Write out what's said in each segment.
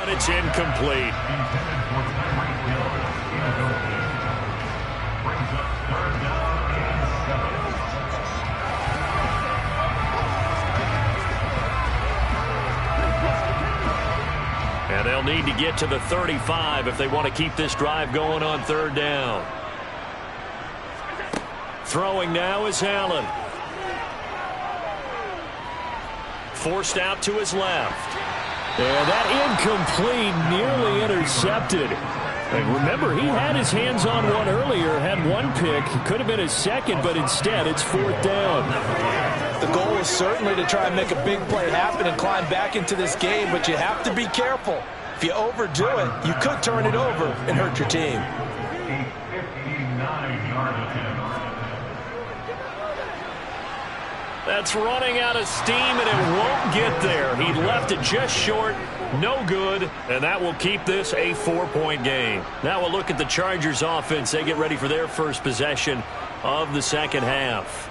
but it's incomplete. And they'll need to get to the 35 if they want to keep this drive going on third down. Throwing now is Allen. Forced out to his left. And that incomplete, nearly intercepted. And remember, he had his hands on one earlier, had one pick. Could have been his second, but instead it's fourth down. The goal is certainly to try and make a big play happen and climb back into this game, but you have to be careful. If you overdo it, you could turn it over and hurt your team. That's running out of steam, and it won't get there. He left it just short. No good, and that will keep this a 4-point game. Now we'll look at the Chargers offense. They get ready for their first possession of the second half.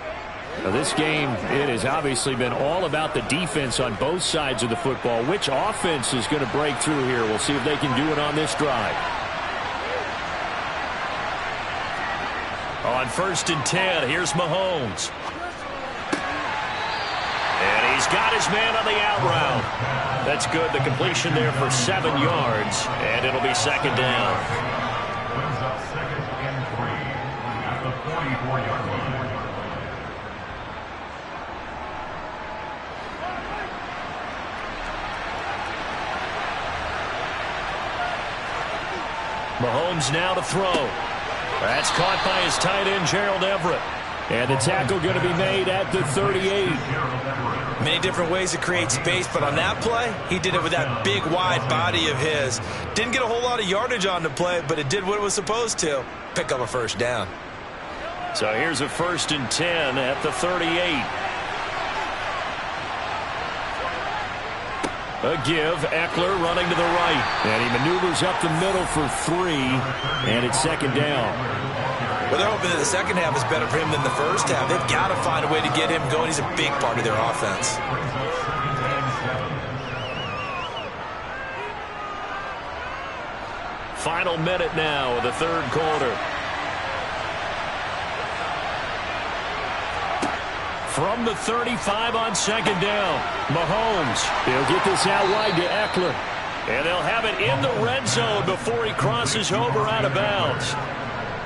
Now this game, it has obviously been all about the defense on both sides of the football. Which offense is going to break through here? We'll see if they can do it on this drive. On 1st and 10, here's Mahomes. And he's got his man on the out route. That's good. The completion there for 7 yards, and it'll be second down. Brings up 2nd and 3 at the 44-yard line. Mahomes now to throw. That's caught by his tight end, Gerald Everett. And the tackle going to be made at the 38. Many different ways to create space, but on that play, he did it with that big, wide body of his. Didn't get a whole lot of yardage on the play, but it did what it was supposed to. Pick up a first down. So here's a 1st and 10 at the 38. A give, Eckler running to the right. And he maneuvers up the middle for 3, and it's second down. Well, they're hoping that the second half is better for him than the first half. They've got to find a way to get him going. He's a big part of their offense. Final minute now of the third quarter. From the 35 on second down, Mahomes. He'll get this out wide to Eckler. And they'll have it in the red zone before he crosses over out of bounds.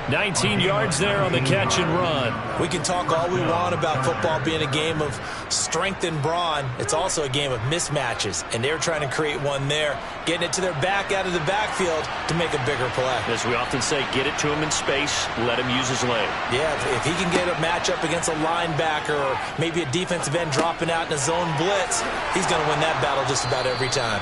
19 yards there on the catch and run. We can talk all we want about football being a game of strength and brawn. It's also a game of mismatches, and they're trying to create one there, getting it to their back out of the backfield to make a bigger play. As we often say, get it to him in space, let him use his leg. Yeah, if he can get a matchup against a linebacker or maybe a defensive end dropping out in a zone blitz, he's going to win that battle just about every time.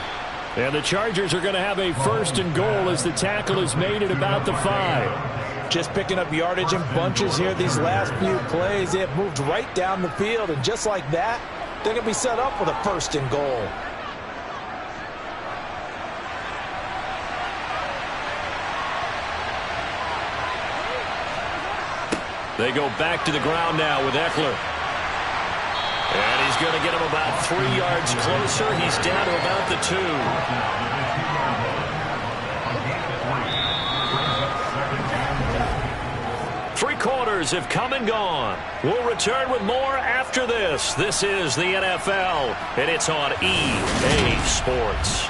And the Chargers are going to have a 1st and goal as the tackle is made at about the 5. Just picking up yardage in bunches here these last few plays. They have moved right down the field, and just like that, they're going to be set up with a 1st and goal. They go back to the ground now with Eckler. And he's going to get him about 3 yards closer. He's down to about the 2. Quarters have come and gone. We'll return with more after this. This is the NFL, and it's on EA Sports.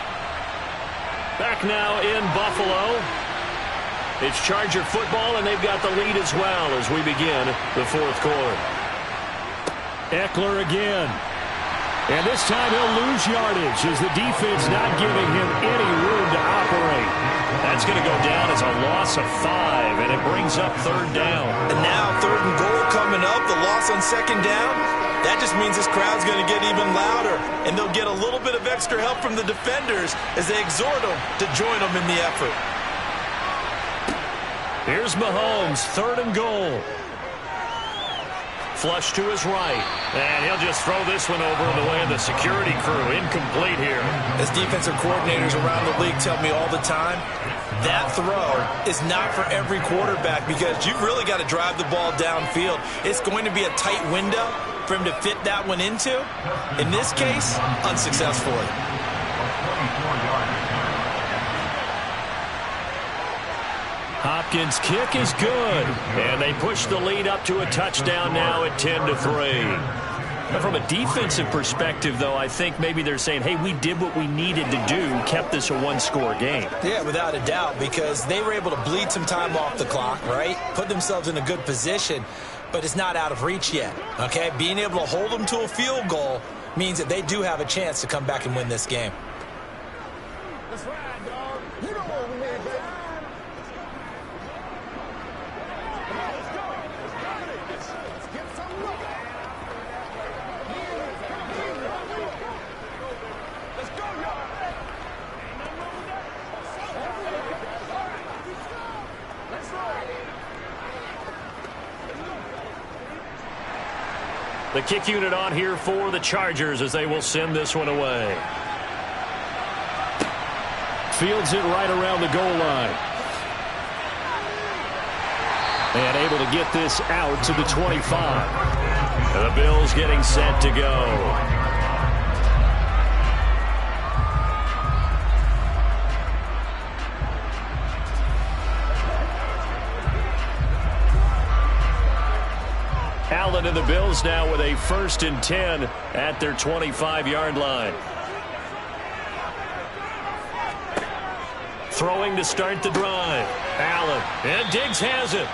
Back now in Buffalo. It's Charger football, and they've got the lead as well as we begin the fourth quarter. Eckler again. And this time he'll lose yardage as the defense not giving him any room to operate. That's going to go down as a loss of 5, and it brings up third down. And now 3rd and goal coming up, the loss on second down. That just means this crowd's going to get even louder, and they'll get a little bit of extra help from the defenders as they exhort them to join them in the effort. Here's Mahomes, 3rd and goal. Flush to his right, and he'll just throw this one over in the way of the security crew. Incomplete here. As defensive coordinators around the league tell me all the time, that throw is not for every quarterback because you've really got to drive the ball downfield. It's going to be a tight window for him to fit that one into. In this case, unsuccessfully. Hopkins' kick is good. And they push the lead up to a touchdown now at 10-3. From a defensive perspective, though, I think maybe they're saying, hey, we did what we needed to do, kept this a one-score game. Yeah, without a doubt, because they were able to bleed some time off the clock, right? Put themselves in a good position, but it's not out of reach yet, okay? Being able to hold them to a field goal means that they do have a chance to come back and win this game. That's right, dog. You know what we need, baby. Let's go. Let's get some love. Let's go, y'all. Let's roll. The kick unit on here for the Chargers as they will send this one away. Fields it right around the goal line. And able to get this out to the 25. And the Bills getting set to go. Allen and the Bills now with a 1st and 10 at their 25-yard line. Throwing to start the drive. Allen. And Diggs has it.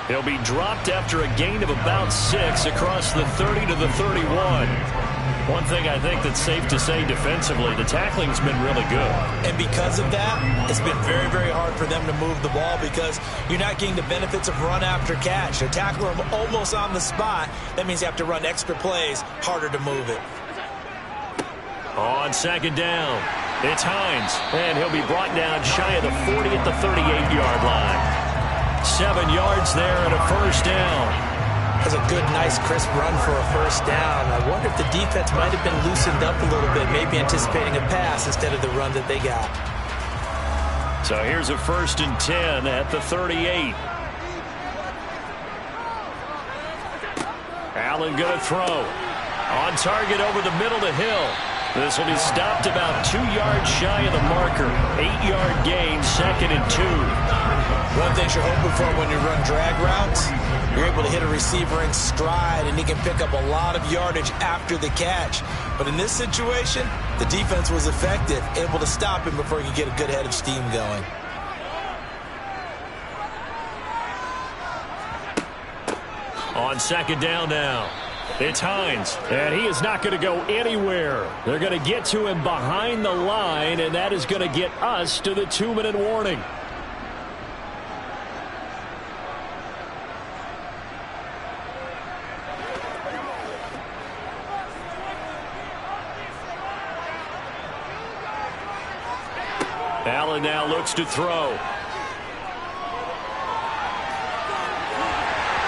He'll be dropped after a gain of about 6 across the 30 to the 31. One thing I think that's safe to say defensively, the tackling's been really good. And because of that, it's been very, very hard for them to move the ball because you're not getting the benefits of run after catch. They're tackling them almost on the spot. That means you have to run extra plays, harder to move it. On 2nd down, it's Hines, and he'll be brought down shy of the 40 at the 38-yard line. 7 yards there and a 1st down. That's a good, nice, crisp run for a 1st down. I wonder if the defense might have been loosened up a little bit, maybe anticipating a pass instead of the run that they got. So here's a 1st and 10 at the 38. Allen going to throw. On target over the middle to Hill. This will be stopped about 2 yards shy of the marker. 8-yard gain, 2nd and 2. One thing you're hoping for when you run drag routes, you're able to hit a receiver in stride, and he can pick up a lot of yardage after the catch. But in this situation, the defense was effective, able to stop him before he could get a good head of steam going. On 2nd down now, it's Hines, and he is not going to go anywhere. They're going to get to him behind the line, and that is going to get us to the 2-minute warning. Allen now looks to throw.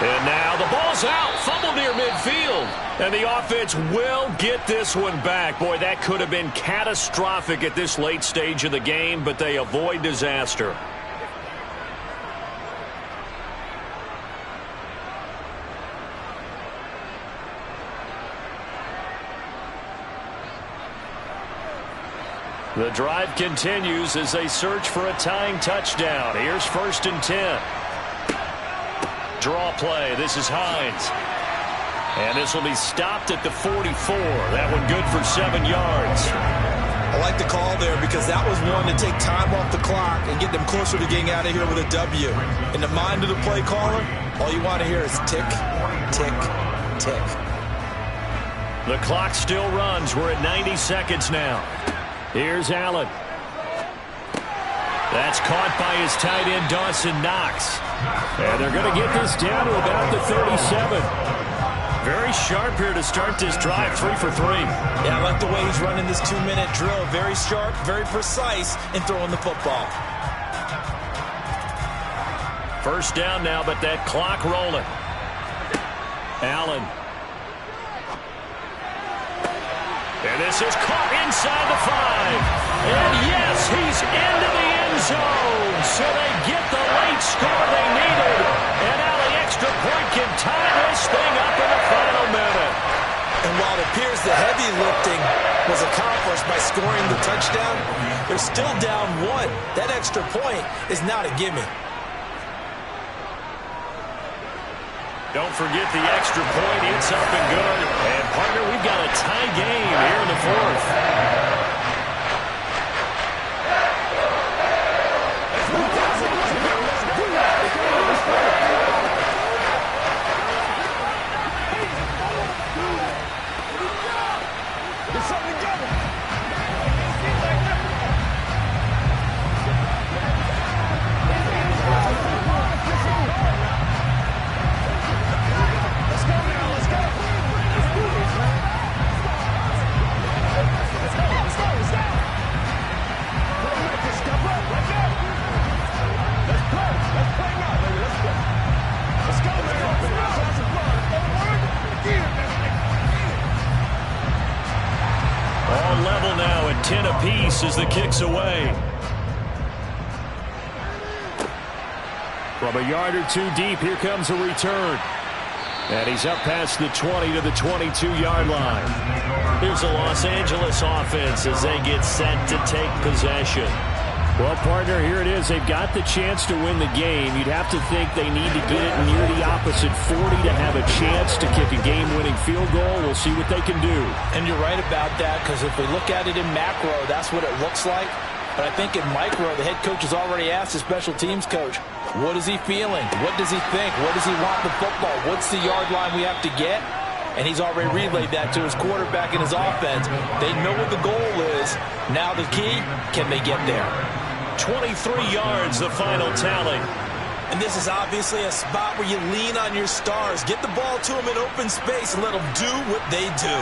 And now the ball's out. Fumble near midfield. And the offense will get this one back. Boy, that could have been catastrophic at this late stage of the game, but they avoid disaster. The drive continues as they search for a tying touchdown. Here's 1st and 10. Draw play. This is Hines. And this will be stopped at the 44. That one good for 7 yards. I like the call there because that was one to take time off the clock and get them closer to getting out of here with a W. In the mind of the play caller, all you want to hear is tick, tick, tick. The clock still runs. We're at 90 seconds now. Here's Allen. That's caught by his tight end, Dawson Knox. And they're going to get this down to about the 37. Very sharp here to start this drive, 3 for 3. Yeah, I like the way he's running this 2-minute drill. Very sharp, very precise in throwing the football. 1st down now, but that clock rolling. Allen. And this is caught inside the 5. And yes, he's into the end zone. So they get the late score they needed. And now the extra point can tie this thing up in the final minute. And while it appears the heavy lifting was accomplished by scoring the touchdown, they're still down 1. That extra point is not a gimme. Don't forget the extra point. It's up and good. And, partner, we've got a tie game here in the fourth. All level now at 10 apiece as the kick's away. From a yard or two deep, here comes a return. And he's up past the 20 to the 22-yard line. Here's the Los Angeles offense as they get set to take possession. Well, partner, here it is. They've got the chance to win the game. You'd have to think they need to get it near the opposite 40 to have a chance to kick a game-winning field goal. We'll see what they can do. And you're right about that, because if we look at it in macro, that's what it looks like. But I think in micro, the head coach has already asked the special teams coach, what is he feeling? What does he think? What does he want the football? What's the yard line we have to get? And he's already relayed that to his quarterback and his offense. They know what the goal is. Now the key, can they get there? 23 yards, the final tally. And this is obviously a spot where you lean on your stars. Get the ball to them in open space and let them do what they do.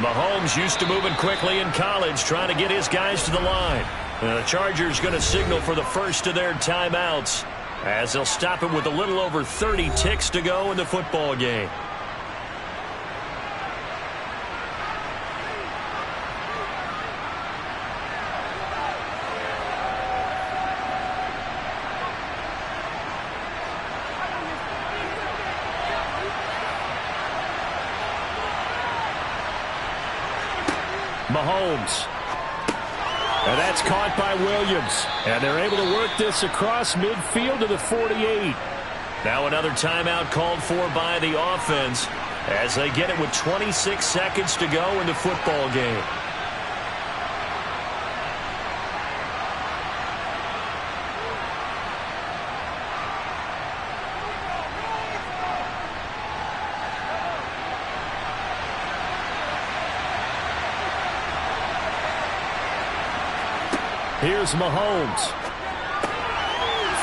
Mahomes used to moving quickly in college, trying to get his guys to the line. The Chargers going to signal for the first of their timeouts as they'll stop it with a little over 30 ticks to go in the football game. Mahomes. And that's caught by Williams. And they're able to work this across midfield to the 48. Now another timeout called for by the offense as they get it with 26 seconds to go in the football game. Here's Mahomes.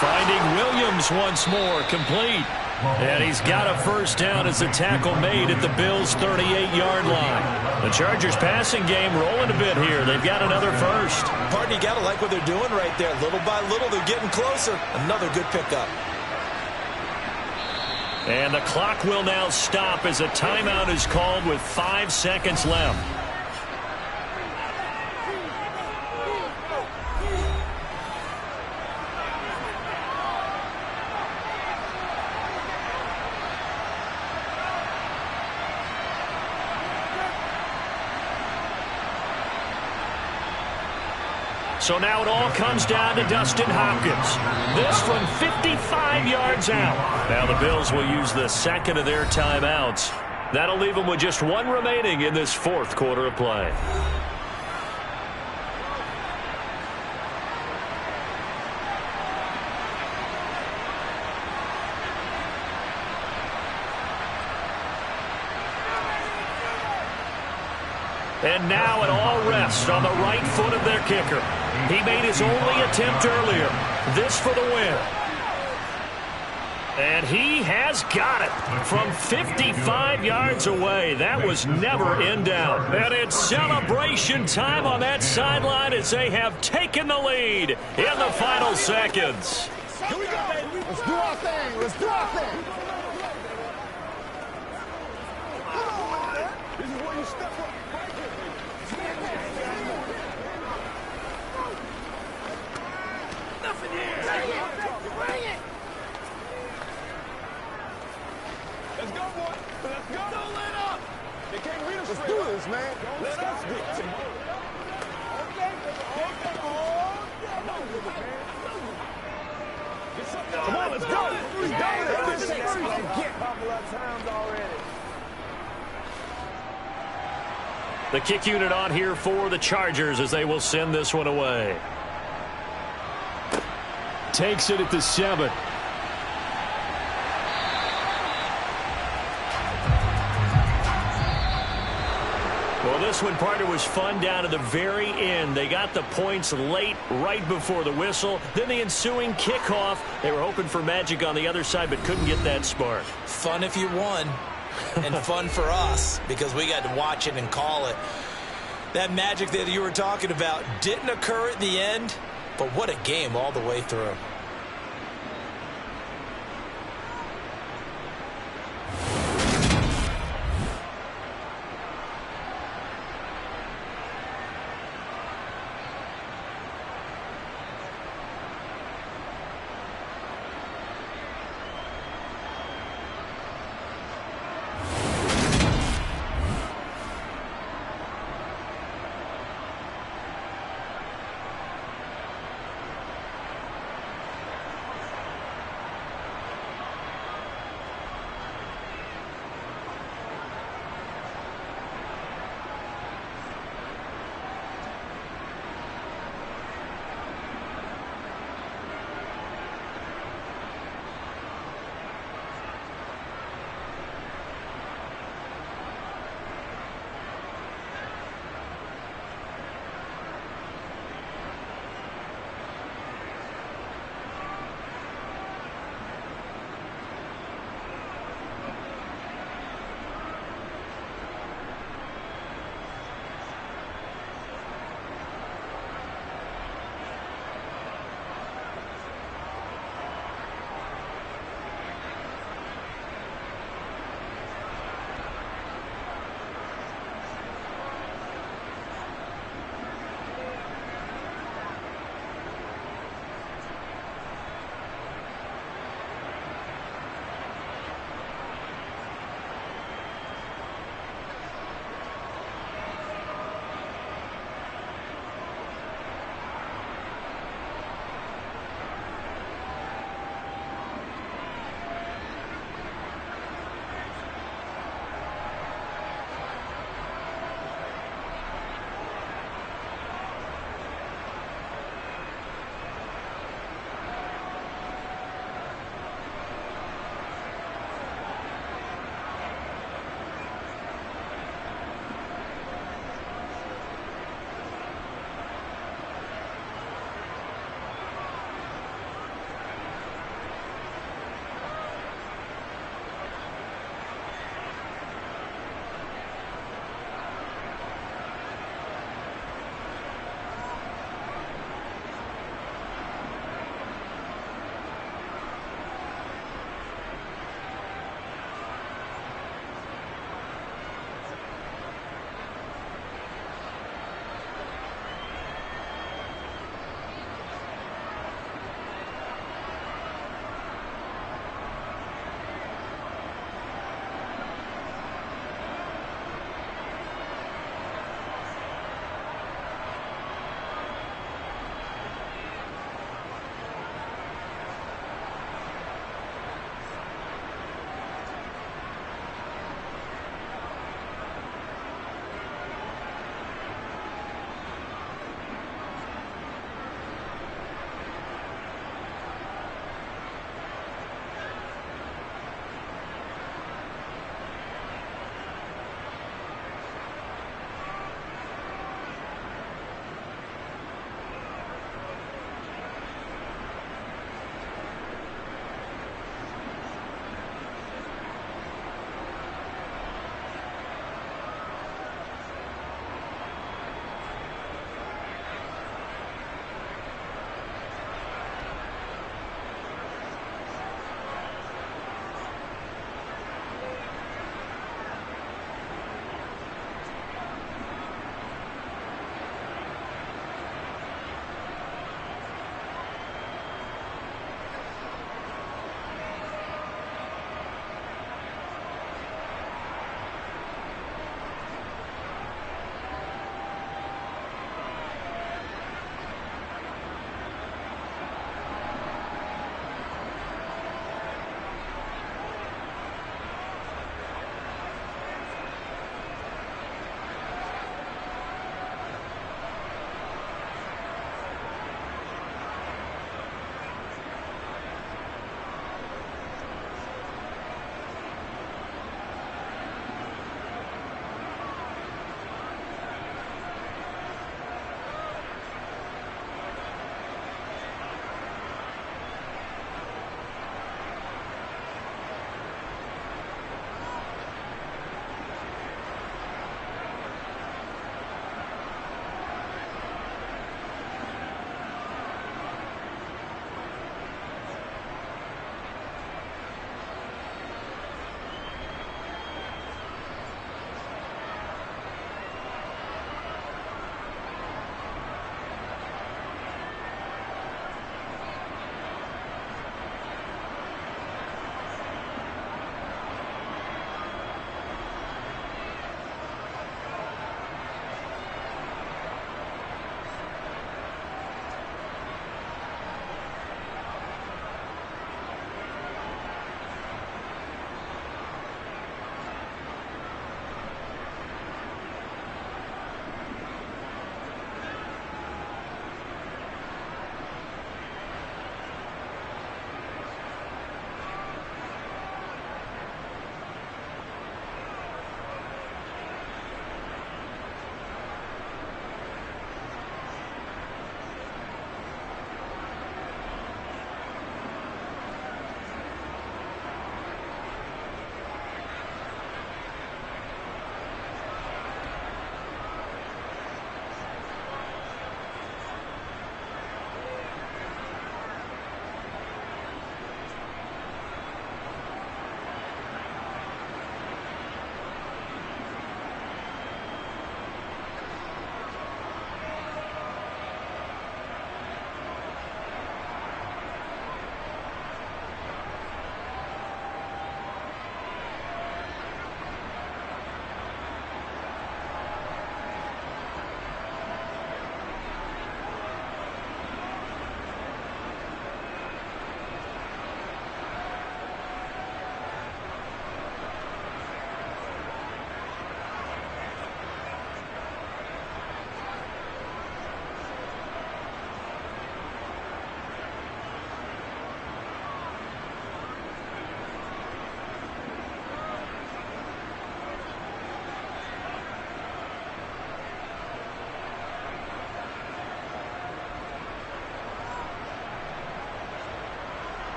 Finding Williams once more, complete. And he's got a first down as the tackle made at the Bills' 38-yard line. The Chargers passing game rolling a bit here. They've got another first. Partner, you got to like what they're doing right there. Little by little, they're getting closer. Another good pickup. And the clock will now stop as a timeout is called with 5 seconds left. So now it all comes down to Dustin Hopkins. This from 55 yards out. Now the Bills will use the second of their timeouts. That'll leave them with just one remaining in this fourth quarter of play. And now it all rests on the right foot of their kicker. He made his only attempt earlier. This for the win. And he has got it from 55 yards away. That was never in doubt. And it's celebration time on that sideline as they have taken the lead in the final seconds. Here we go. Let's do our thing. Let's do our thing. This is where you step up. Nothing here. Bring it. Let's go, boy. Let's go. Don't let up. They can't read us. Let's do this, man. Let us get it. Okay. Come on, let's go. He's done with it. Couple of times already. The kick unit on here for the Chargers as they will send this one away. Takes it at the 7. Well, this one, partner, was fun down to the very end. They got the points late, right before the whistle. Then the ensuing kickoff. They were hoping for magic on the other side, but couldn't get that spark. Fun if you won, and fun for us because we got to watch it and call it. That magic that you were talking about didn't occur at the end, but what a game all the way through.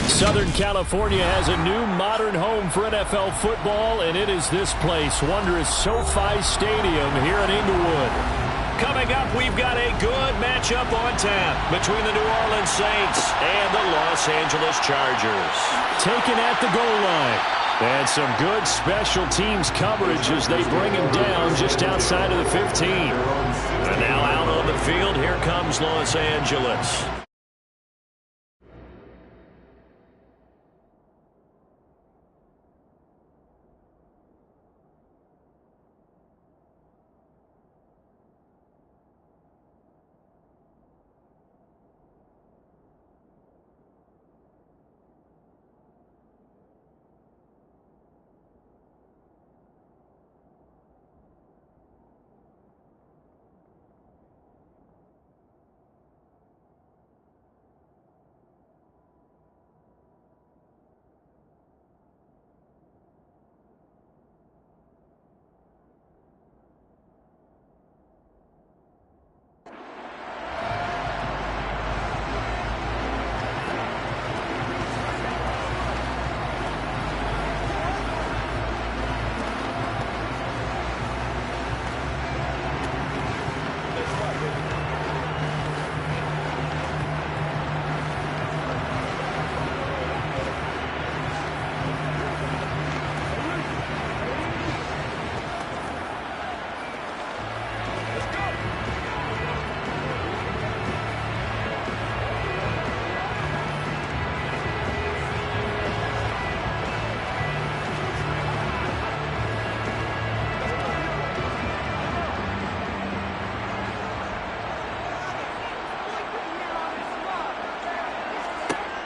Southern California has a new modern home for NFL football, and it is this place, wondrous SoFi Stadium here in Inglewood. Coming up, we've got a good matchup on tap between the New Orleans Saints and the Los Angeles Chargers. Taken at the goal line. And some good special teams coverage as they bring him down just outside of the 15. And now out on the field, here comes Los Angeles.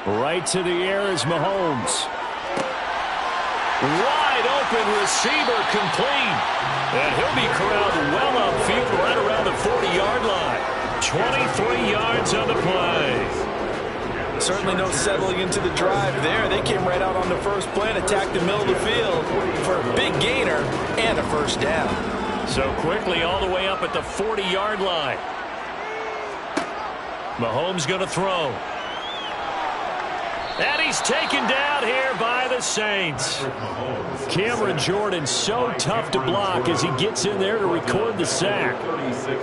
Right to the air is Mahomes. Wide open receiver complete. And he'll be corralled well upfield right around the 40-yard line. 23 yards on the play. Certainly no settling into the drive there. They came right out on the first play and attacked the middle of the field for a big gainer and a first down. So quickly all the way up at the 40-yard line. Mahomes going to throw. And he's taken down here by the Saints. Cameron Jordan so tough to block as he gets in there to record the sack.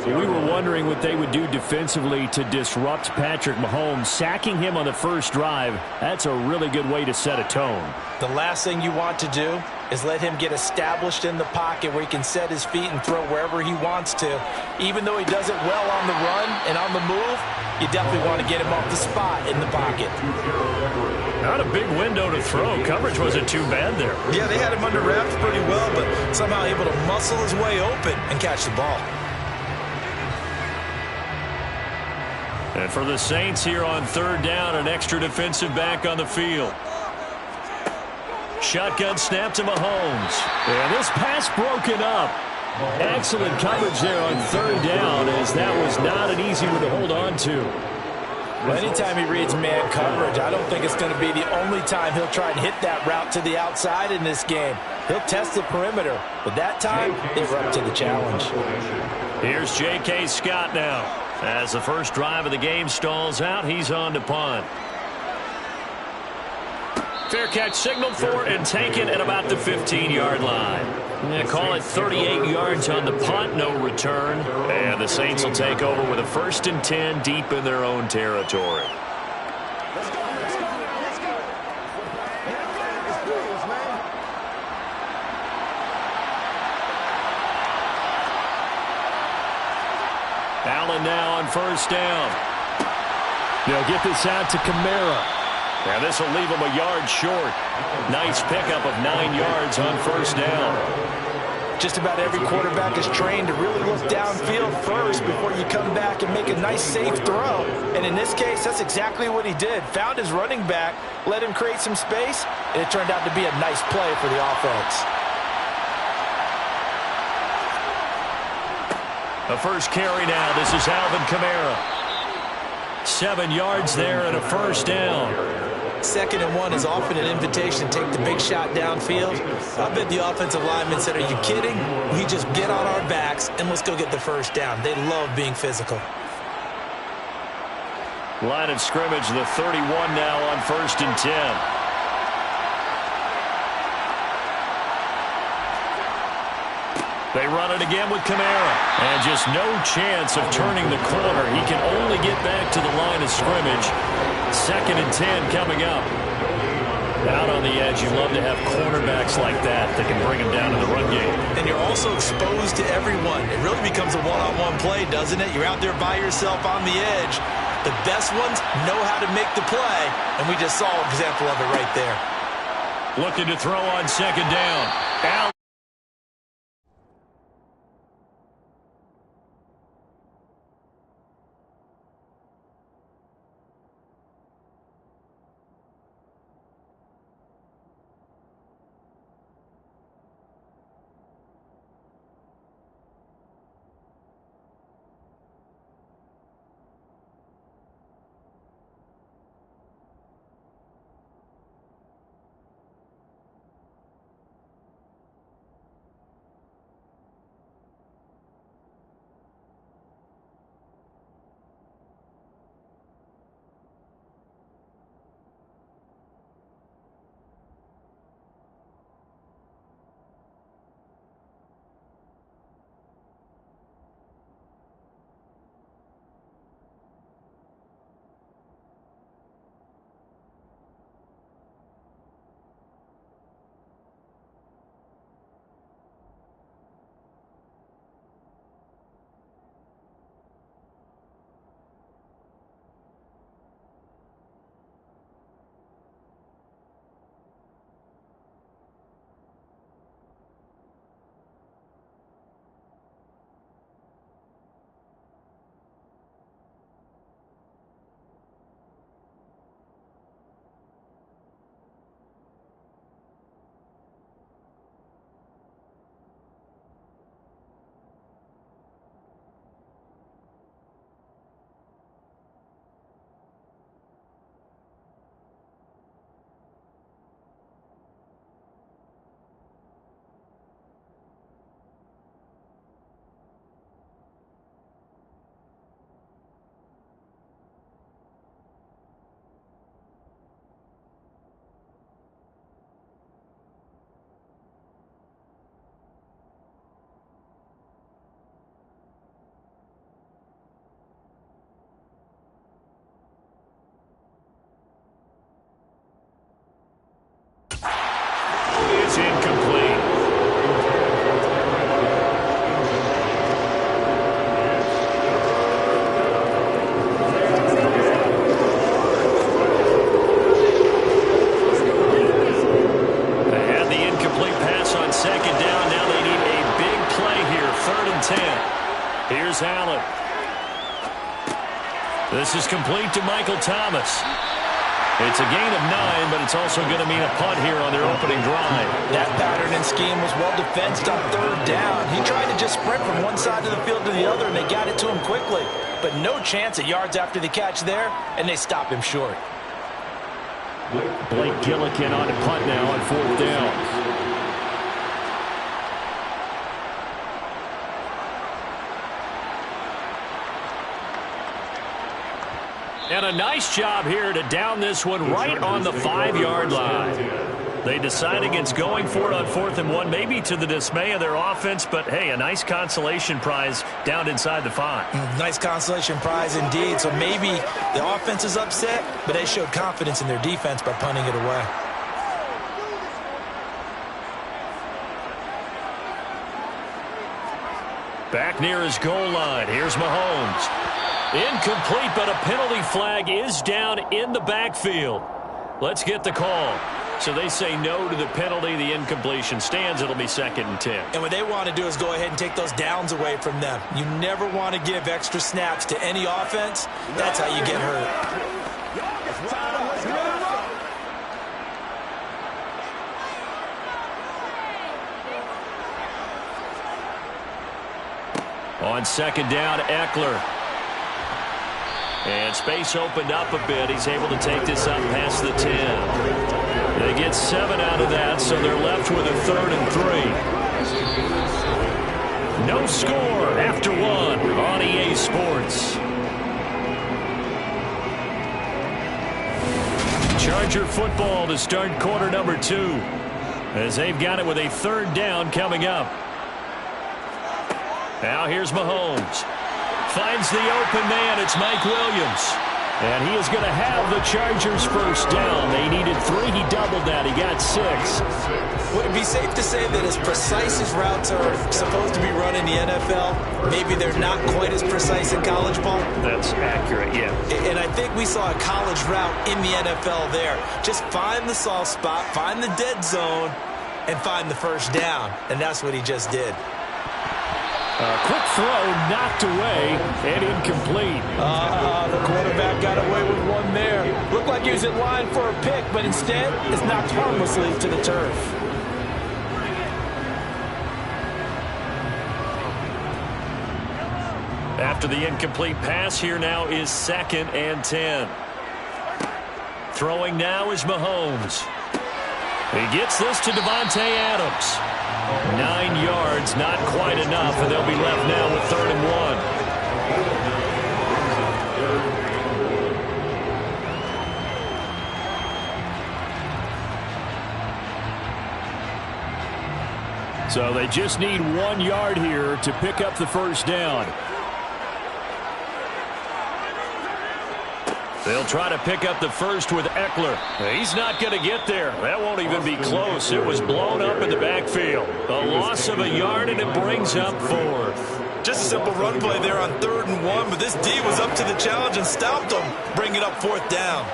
We were wondering what they would do defensively to disrupt Patrick Mahomes. Sacking him on the first drive, that's a really good way to set a tone. The last thing you want to do is let him get established in the pocket where he can set his feet and throw wherever he wants to. Even though he does it well on the run and on the move, you definitely want to get him off the spot in the pocket. Not a big window to throw. Coverage wasn't too bad there. Yeah, they had him under wraps pretty well, but somehow able to muscle his way open and catch the ball. And for the Saints here on third down, an extra defensive back on the field. Shotgun snap to Mahomes. And this pass broken up. Excellent coverage there on third down, as that was not an easy one to hold on to. Well, anytime he reads man coverage, I don't think it's going to be the only time he'll try and hit that route to the outside in this game. He'll test the perimeter, but that time, they were up to the challenge. Here's J.K. Scott now. As the first drive of the game stalls out, he's on to punt. Fair catch signaled for and taken at about the 15-yard line. Call it 38 yards on the punt, no return. And the Saints will take over with a 1st and 10 deep in their own territory. Allen now on first down. They'll get this out to Kamara. And this will leave him a yard short. Nice pickup of 9 yards on first down. Just about every quarterback is trained to really look downfield first before you come back and make a nice, safe throw. And in this case, that's exactly what he did. Found his running back, let him create some space, and it turned out to be a nice play for the offense. The first carry now. This is Alvin Kamara. 7 yards there and a first down. 2nd and 1 is often an invitation to take the big shot downfield. I bet the offensive lineman said, are you kidding? We just get on our backs and let's go get the first down. They love being physical. Line of scrimmage, the 31 now on 1st and 10. They run it again with Kamara. And just no chance of turning the corner. He can only get back to the line of scrimmage. 2nd and 10 coming up. Out on the edge, you love to have cornerbacks like that can bring him down to the run game. And you're also exposed to everyone. It really becomes a one-on-one play, doesn't it? You're out there by yourself on the edge. The best ones know how to make the play, and we just saw an example of it right there. Looking to throw on 2nd down. Out. It's incomplete. They had the incomplete pass on 2nd down. Now they need a big play here. 3rd and 10. Here's Allen. This is complete to Michael Thomas. It's a gain of 9, but it's also going to mean a punt here on their opening drive. That pattern and scheme was well defensed on 3rd down. He tried to just sprint from one side of the field to the other, and they got it to him quickly. But no chance at yards after the catch there, and they stop him short. Blake Gillikin on the punt now on 4th down. And a nice job here to down this one right on the 5-yard line. They decide against going for it on 4th and 1, maybe to the dismay of their offense, but hey, a nice consolation prize down inside the 5. Nice consolation prize indeed. So maybe the offense is upset, but they showed confidence in their defense by punting it away. Back near his goal line. Here's Mahomes. Incomplete, but a penalty flag is down in the backfield. Let's get the call. So they say no to the penalty. The incompletion stands. It'll be 2nd and 10. And what they want to do is go ahead and take those downs away from them. You never want to give extra snaps to any offense. That's how you get hurt. On 2nd down, Eckler. And space opened up a bit. He's able to take this up past the 10. They get 7 out of that, so they're left with a 3rd and 3. No score after 1 on EA Sports. Charger football to start quarter number 2, as they've got it with a 3rd down coming up. Now here's Mahomes. Finds the open man. It's Mike Williams. And he is going to have the Chargers first down. They needed 3. He doubled that. He got 6. Would it be safe to say that as precise as routes are supposed to be run in the NFL, maybe they're not quite as precise in college ball? That's accurate, yeah. And I think we saw a college route in the NFL there. Just find the soft spot, find the dead zone, and find the first down. And that's what he just did. A quick throw knocked away and incomplete. The quarterback got away with one there. Looked like he was in line for a pick, but instead it's knocked harmlessly to the turf. After the incomplete pass, here now is 2nd and 10. Throwing now is Mahomes. He gets this to Davante Adams. 9 yards, not quite enough, and they'll be left now with 3rd and 1. So they just need 1 yard here to pick up the first down. They'll try to pick up the first with Eckler. He's not going to get there. That won't even be close. It was blown up in the backfield. A loss of a yard, and it brings up 4th. Just a simple run play there on 3rd and 1, but this D was up to the challenge and stopped him, bringing up 4th down.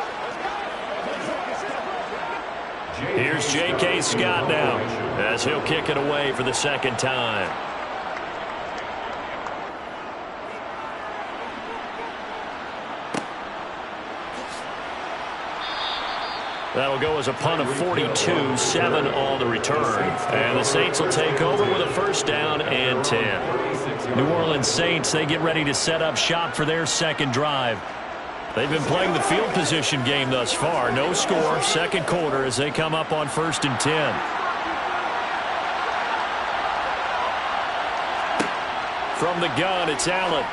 Here's J.K. Scott now, as he'll kick it away for the 2nd time. That'll go as a punt of 42, 7 on the return. And the Saints will take over with a first down and 10. New Orleans Saints, they get ready to set up shop for their 2nd drive. They've been playing the field position game thus far. No score, 2nd quarter as they come up on 1st and 10. From the gun, it's Allen.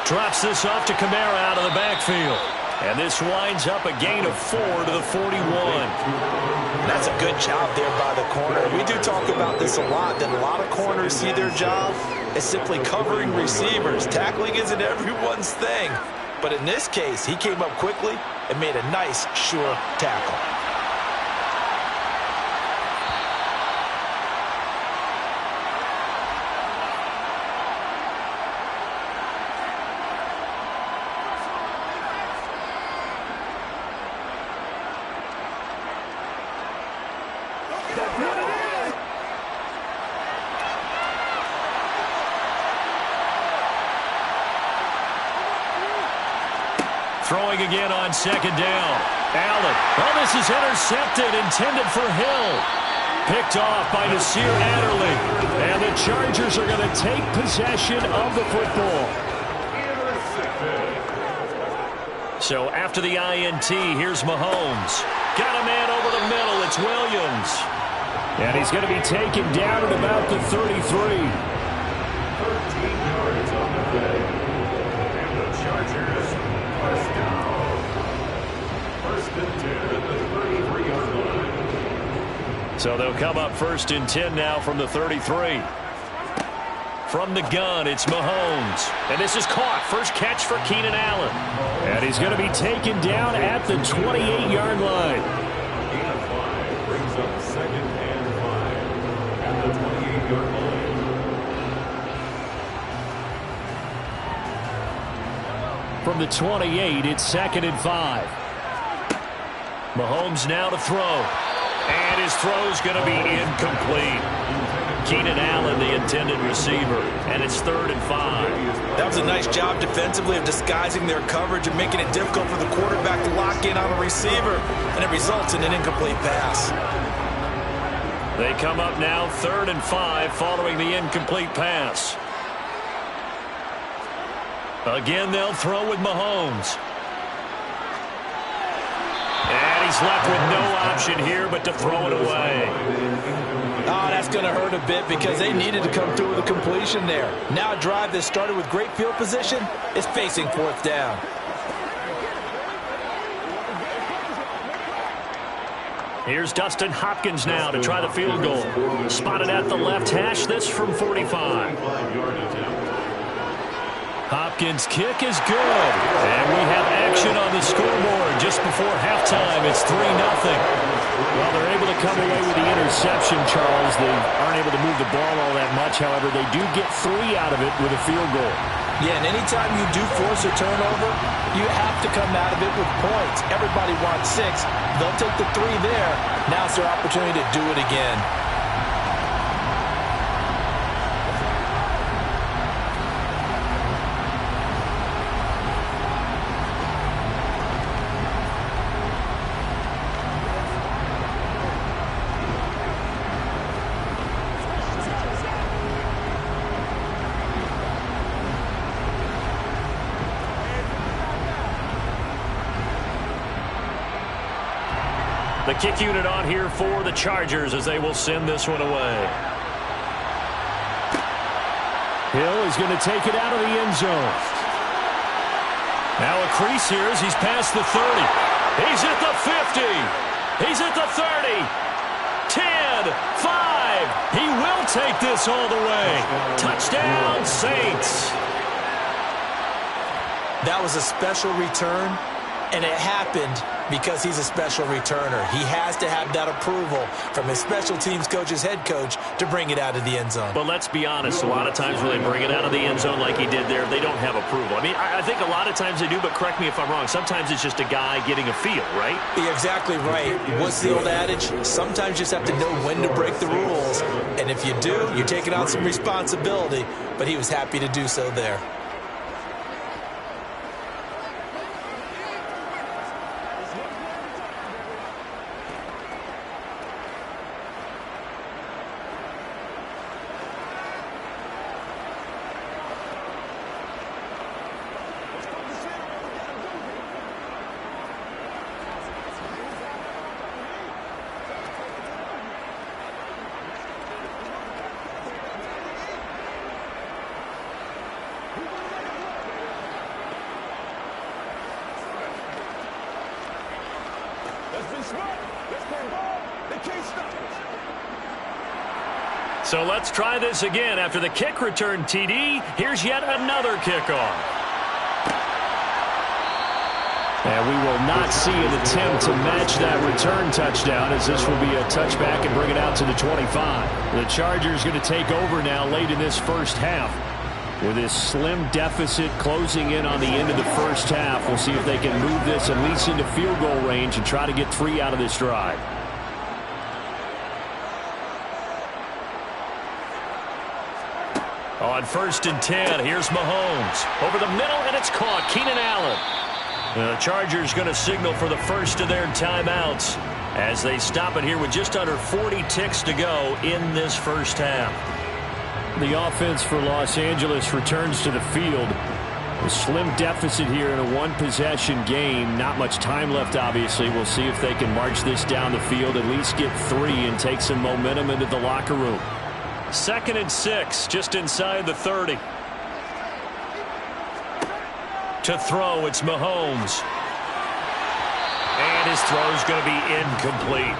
Drops this off to Kamara out of the backfield. And this winds up a gain of 4 to the 41. That's a good job there by the corner. We do talk about this a lot, that a lot of corners see their job as simply covering receivers. Tackling isn't everyone's thing. But in this case, he came up quickly and made a nice, sure tackle. Throwing again on 2nd down. Allen. Oh, this is intercepted, intended for Hill. Picked off by Nasir Adderley. And the Chargers are going to take possession of the football. So after the INT, here's Mahomes. Got a man over the middle. It's Williams. And he's going to be taken down at about the 33. 13 yards on the play. And the Chargers first down. 1st and 10 at the 33-yard line. So they'll come up 1st and 10 now from the 33. From the gun, it's Mahomes. And this is caught. First catch for Keenan Allen. And he's going to be taken down at the 28-yard line. Gain of 5 brings up 2nd and 5 at the 28-yard line. From the 28, it's 2nd and 5. Mahomes now to throw. And his throw's going to be incomplete. Keenan Allen, the intended receiver, and it's 3rd and 5. That was a nice job defensively of disguising their coverage and making it difficult for the quarterback to lock in on a receiver, and it results in an incomplete pass. They come up now 3rd and 5 following the incomplete pass. Again, they'll throw with Mahomes. And he's left with no option here but to throw it away. Oh, that's going to hurt a bit because they needed to come through with a completion there. Now a drive that started with great field position is facing 4th down. Here's Dustin Hopkins now to try the field goal. Spotted at the left hash, this from 45. Hopkins' kick is good. And we have action on the scoreboard just before halftime. It's 3-0. Well, they're able to come away with the interception, Charles. They aren't able to move the ball all that much. However, they do get 3 out of it with a field goal. Yeah, and anytime you do force a turnover, you have to come out of it with points. Everybody wants 6. They'll take the 3 there. Now it's their opportunity to do it again. The kick unit on here for the Chargers as they will send this one away. Hill is going to take it out of the end zone. Now a crease here as he's past the 30. He's at the 50. He's at the 30. 10, 5. He will take this all the way. Touchdown, Saints. That was a special return, and it happened because he's a special returner. He has to have that approval from his special teams coach's head coach to bring it out of the end zone. But let's be honest, a lot of times when they bring it out of the end zone like he did there, they don't have approval. I mean, I think a lot of times they do, but correct me if I'm wrong. Sometimes it's just a guy getting a feel, right? You're exactly right. What's the old adage? Sometimes you just have to know when to break the rules. And if you do, you're taking on some responsibility. But he was happy to do so there. So let's try this again. After the kick return TD, here's yet another kickoff. And we will not see an attempt to match that return touchdown, as this will be a touchback and bring it out to the 25. The Chargers going to take over now late in this first half. With this slim deficit closing in on the end of the first half, we'll see if they can move this at least into field goal range and try to get 3 out of this drive. On 1st and 10, here's Mahomes. Over the middle, and it's caught. Keenan Allen. The Chargers going to signal for the first of their timeouts as they stop it here with just under 40 ticks to go in this first half. The offense for Los Angeles returns to the field. A slim deficit here in a one-possession game. Not much time left, obviously. We'll see if they can march this down the field, at least get 3 and take some momentum into the locker room. 2nd and 6, just inside the 30. To throw, it's Mahomes. And his throw is going to be incomplete.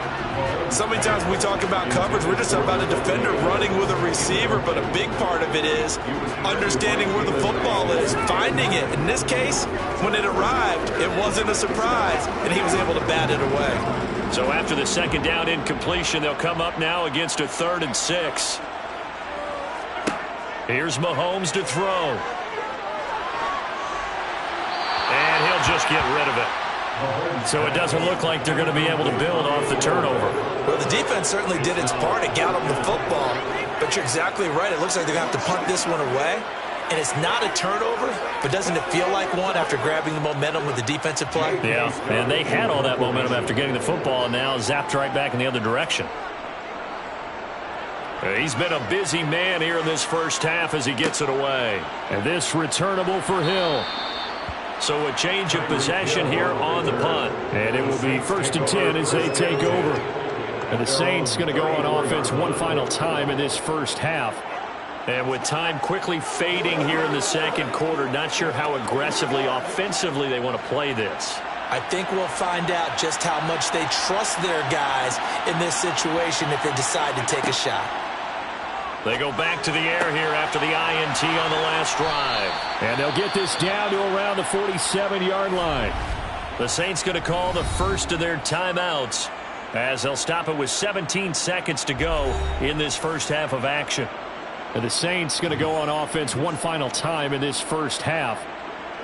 So many times when we talk about coverage, we're just about a defender running with a receiver, but a big part of it is understanding where the football is, finding it. In this case, when it arrived, it wasn't a surprise, and he was able to bat it away. So after the 2nd down incompletion, they'll come up now against a 3rd and 6. Here's Mahomes to throw. And he'll just get rid of it. So it doesn't look like they're going to be able to build off the turnover. Well, the defense certainly did its part. It got them the football. But you're exactly right. It looks like they're going to have to punt this one away. And it's not a turnover, but doesn't it feel like one after grabbing the momentum with the defensive play? Yeah, and they had all that momentum after getting the football and now zapped right back in the other direction. He's been a busy man here in this first half as he gets it away. And this returnable for Hill. So a change of possession here on the punt. And it will be 1st and 10 as they take over. And the Saints going to go on offense one final time in this first half. And with time quickly fading here in the 2nd quarter, not sure how aggressively, offensively they want to play this. I think we'll find out just how much they trust their guys in this situation if they decide to take a shot. They go back to the air here after the INT on the last drive. And they'll get this down to around the 47-yard line. The Saints going to call the first of their timeouts as they'll stop it with 17 seconds to go in this first half of action. And the Saints going to go on offense one final time in this first half.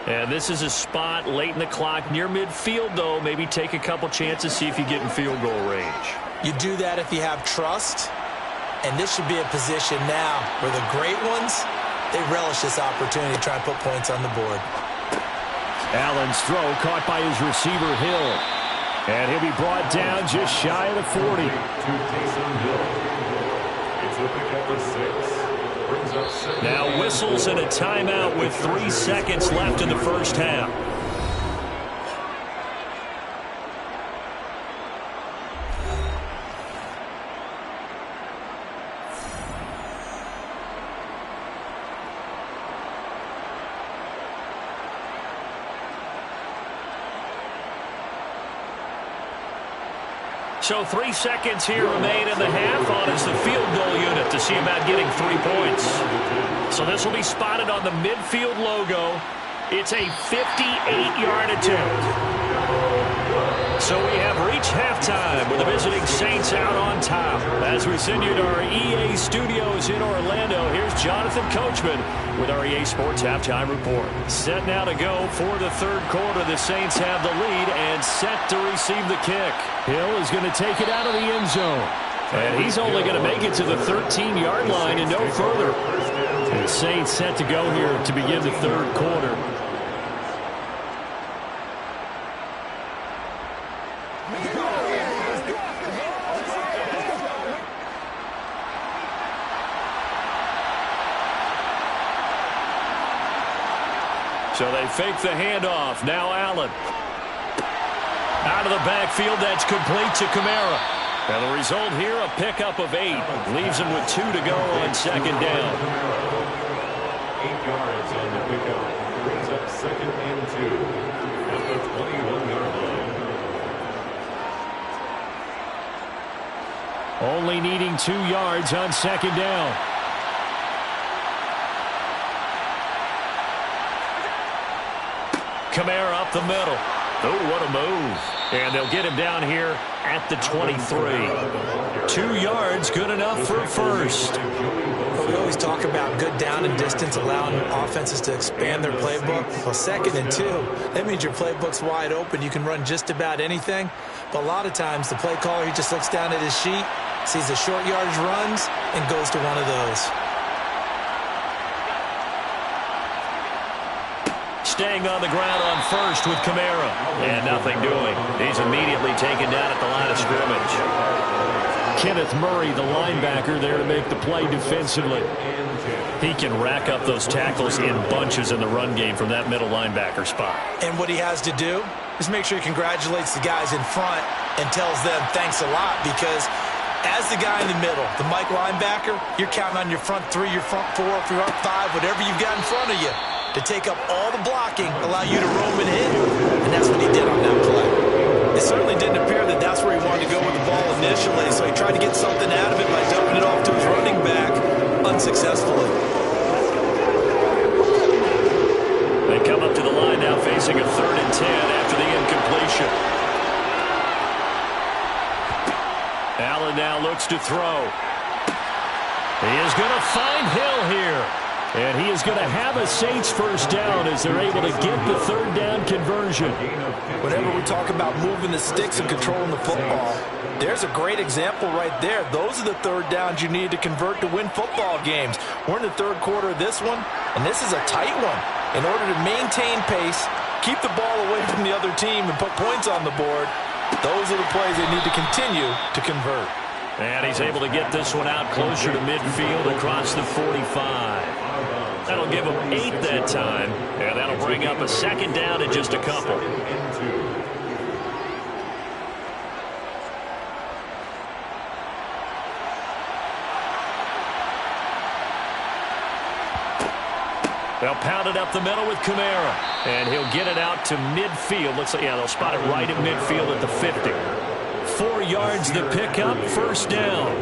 And this is a spot late in the clock near midfield, though. Maybe take a couple chances, see if you get in field goal range. You do that if you have trust. And this should be a position now where the great ones, they relish this opportunity to try and put points on the board. Allen's throw caught by his receiver, Hill. And he'll be brought down just shy of the 40. It's a pickup of 6. Now whistles and a timeout with 3 seconds left in the first half. So 3 seconds here remain in the half on as the field goal unit to see about getting 3 points. So this will be spotted on the midfield logo. It's a 58-yard attempt. So we have reached halftime with the visiting Saints out on top. As we send you to our EA studios in Orlando, here's Jonathan Coachman with our EA Sports Halftime Report. Set now to go for the third quarter. The Saints have the lead and set to receive the kick. Hill is going to take it out of the end zone. And he's only going to make it to the 13-yard line and no further. And the Saints set to go here to begin the third quarter. So they fake the handoff. Now Allen. Out of the backfield, that's complete to Kamara. And the result here, a pickup of 8. Leaves him with 2 to go on second down. 8 yards on the pickup. Brings up 2nd and 2 at the 21-yard line. Only needing 2 yards on second down. Kamara up the middle. Oh, what a move. And they'll get him down here at the 23. 2 yards, good enough for a first. Well, we always talk about good down and distance, allowing offenses to expand their playbook. Well, 2nd and 2, that means your playbook's wide open. You can run just about anything. But a lot of times, the play caller, he just looks down at his sheet, sees the short yardage runs, and goes to one of those. Staying on the ground on first with Kamara. And nothing doing. He's immediately taken down at the line of scrimmage. Kenneth Murray, the linebacker, there to make the play defensively. He can rack up those tackles in bunches in the run game from that middle linebacker spot. And what he has to do is make sure he congratulates the guys in front and tells them thanks a lot, because as the guy in the middle, the Mike linebacker, you're counting on your front 3, your front 4, your front 5, whatever you've got in front of you, to take up all the blocking, allow you to roam and hit. And that's what he did on that play. It certainly didn't appear that that's where he wanted to go with the ball initially, so he tried to get something out of it by dumping it off to his running back unsuccessfully. They come up to the line now facing a 3rd and 10 after the incompletion. Allen now looks to throw. He is going to find Hill here. And he is going to have a Saints first down as they're able to get the 3rd down conversion. Whenever we talk about moving the sticks and controlling the football, there's a great example right there. Those are the 3rd downs you need to convert to win football games. We're in the 3rd quarter of this one, and this is a tight one. In order to maintain pace, keep the ball away from the other team, and put points on the board, those are the plays they need to continue to convert. And he's able to get this one out closer to midfield across the 45. That'll give him 8 that time, and that'll bring up a 2nd down in just a couple. They'll pound it up the middle with Kamara. And he'll get it out to midfield. Looks like, yeah, they'll spot it right at midfield at the 50. 4 yards the pickup, first down.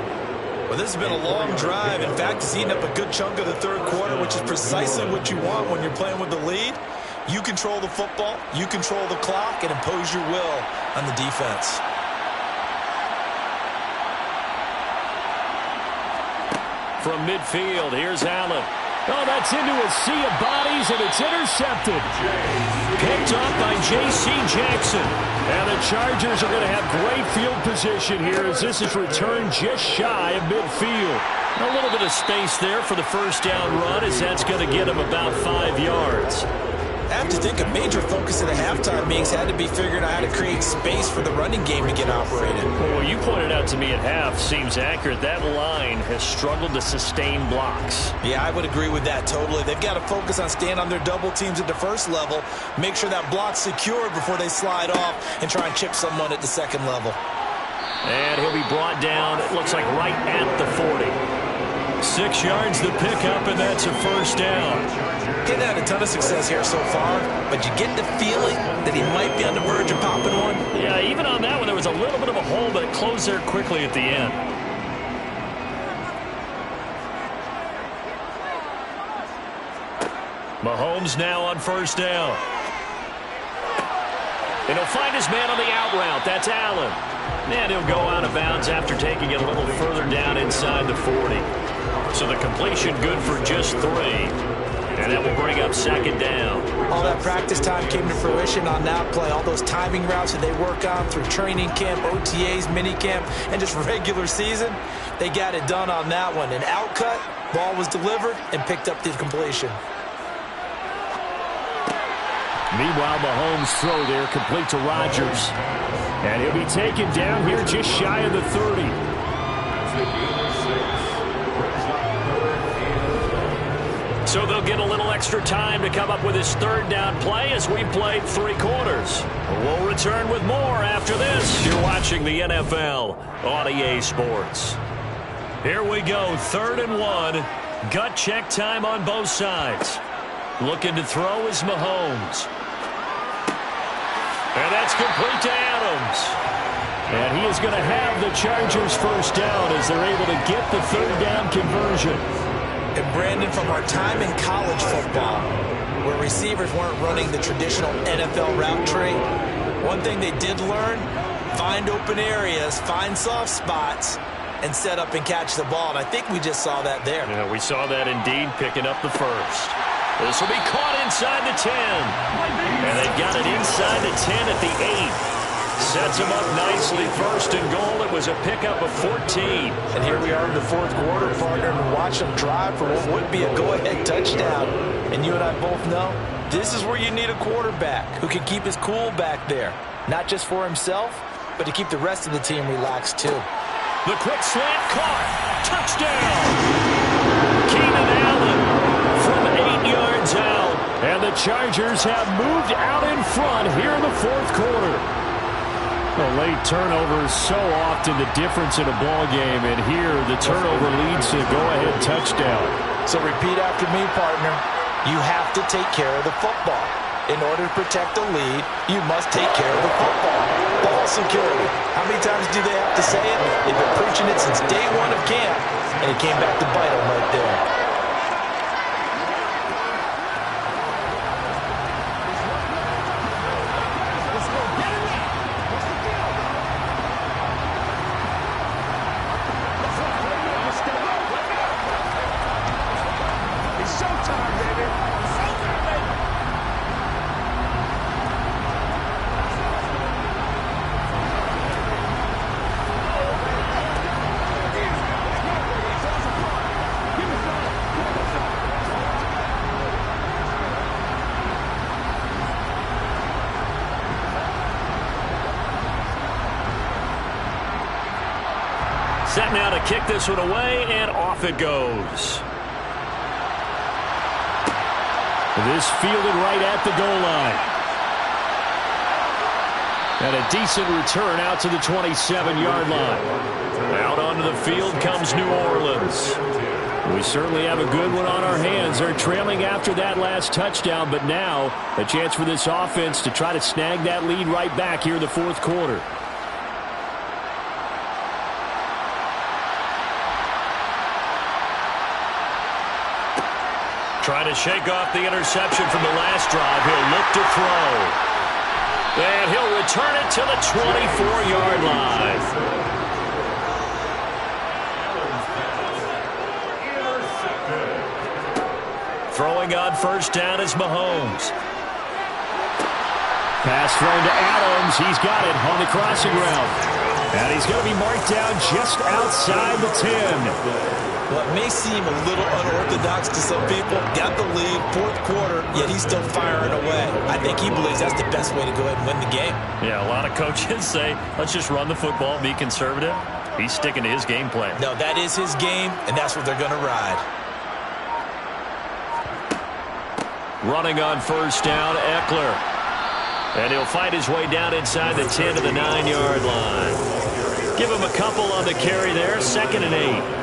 Well, this has been a long drive. In fact, it's eaten up a good chunk of the third quarter, which is precisely what you want when you're playing with the lead. You control the football, you control the clock, and impose your will on the defense. From midfield, here's Allen. Oh, that's into a sea of bodies, and it's intercepted. Picked off by J.C. Jackson. And the Chargers are going to have great field position here as this is returned just shy of midfield. A little bit of space there for the first down run as that's going to get him about 5 yards. I have to think a major focus of the halftime meetings had to be figuring out how to create space for the running game to get operated. Well, you pointed out to me at half seems accurate. That line has struggled to sustain blocks. Yeah, I would agree with that totally. They've got to focus on staying on their double teams at the first level, make sure that block's secured before they slide off and try and chip someone at the second level. And he'll be brought down, it looks like right at the 40. 6 yards the pickup, and that's a first down. He's had a ton of success here so far, but you get the feeling that he might be on the verge of popping one. Yeah, even on that one, there was a little bit of a hole, but it closed there quickly at the end. Mahomes now on first down. And he'll find his man on the out route. That's Allen. And he'll go out of bounds after taking it a little further down inside the 40. So the completion good for just 3. And that will bring up second down. All that practice time came to fruition on that play. All those timing routes that they work on through training camp, OTAs, mini camp, and just regular season, they got it done on that one. An outcut, ball was delivered, and picked up the completion. Meanwhile, Mahomes' throw there complete to Rodgers. And he'll be taken down here just shy of the 30. So they'll get a little extra time to come up with his third down play as we played 3 quarters. We'll return with more after this. You're watching the NFL on EA Sports. Here we go, 3rd and 1. Gut check time on both sides. Looking to throw is Mahomes. And that's complete to Adams. And he is going to have the Chargers first down as they're able to get the third down conversion. And Brandon, from our time in college football, where receivers weren't running the traditional NFL route tree, one thing they did learn, find open areas, find soft spots, and set up and catch the ball. And I think we just saw that there. Yeah, we saw that indeed, picking up the first. This will be caught inside the 10. And they've got it inside the 10 at the 8. Sets him up nicely. 1st and goal. It was a pickup of 14. And here we are in the 4th quarter, partner, and watch them drive for what would be a go-ahead touchdown. And you and I both know this is where you need a quarterback who can keep his cool back there. Not just for himself, but to keep the rest of the team relaxed too. The quick slant caught. Touchdown. Keenan Allen from 8 yards out. And the Chargers have moved out in front here in the 4th quarter. A late turnover is so often the difference in a ball game, and here the turnover leads to a go-ahead touchdown. So repeat after me, partner. You have to take care of the football. In order to protect the lead, you must take care of the football. Ball security. How many times do they have to say it? They've been preaching it since day 1 of camp, and it came back to bite them right there. Set now to kick this one away, and off it goes. This fielded right at the goal line. And a decent return out to the 27-yard line. Out onto the field comes New Orleans. We certainly have a good one on our hands. They're trailing after that last touchdown, but now a chance for this offense to try to snag that lead right back here in the fourth quarter. Trying to shake off the interception from the last drive. He'll look to throw. And he'll return it to the 24-yard line. Throwing on first down is Mahomes. Pass thrown to Adams. He's got it on the crossing route. And he's going to be marked down just outside the 10. Well, it may seem a little unorthodox to some people. Got the lead, fourth quarter, yet he's still firing away. I think he believes that's the best way to go ahead and win the game. Yeah, a lot of coaches say, let's just run the football, be conservative. He's sticking to his game plan. No, that is his game, and that's what they're going to ride. Running on first down, Eckler. And he'll fight his way down inside the 10 to the 9-yard line. Give him a couple on the carry there, 2nd and 8.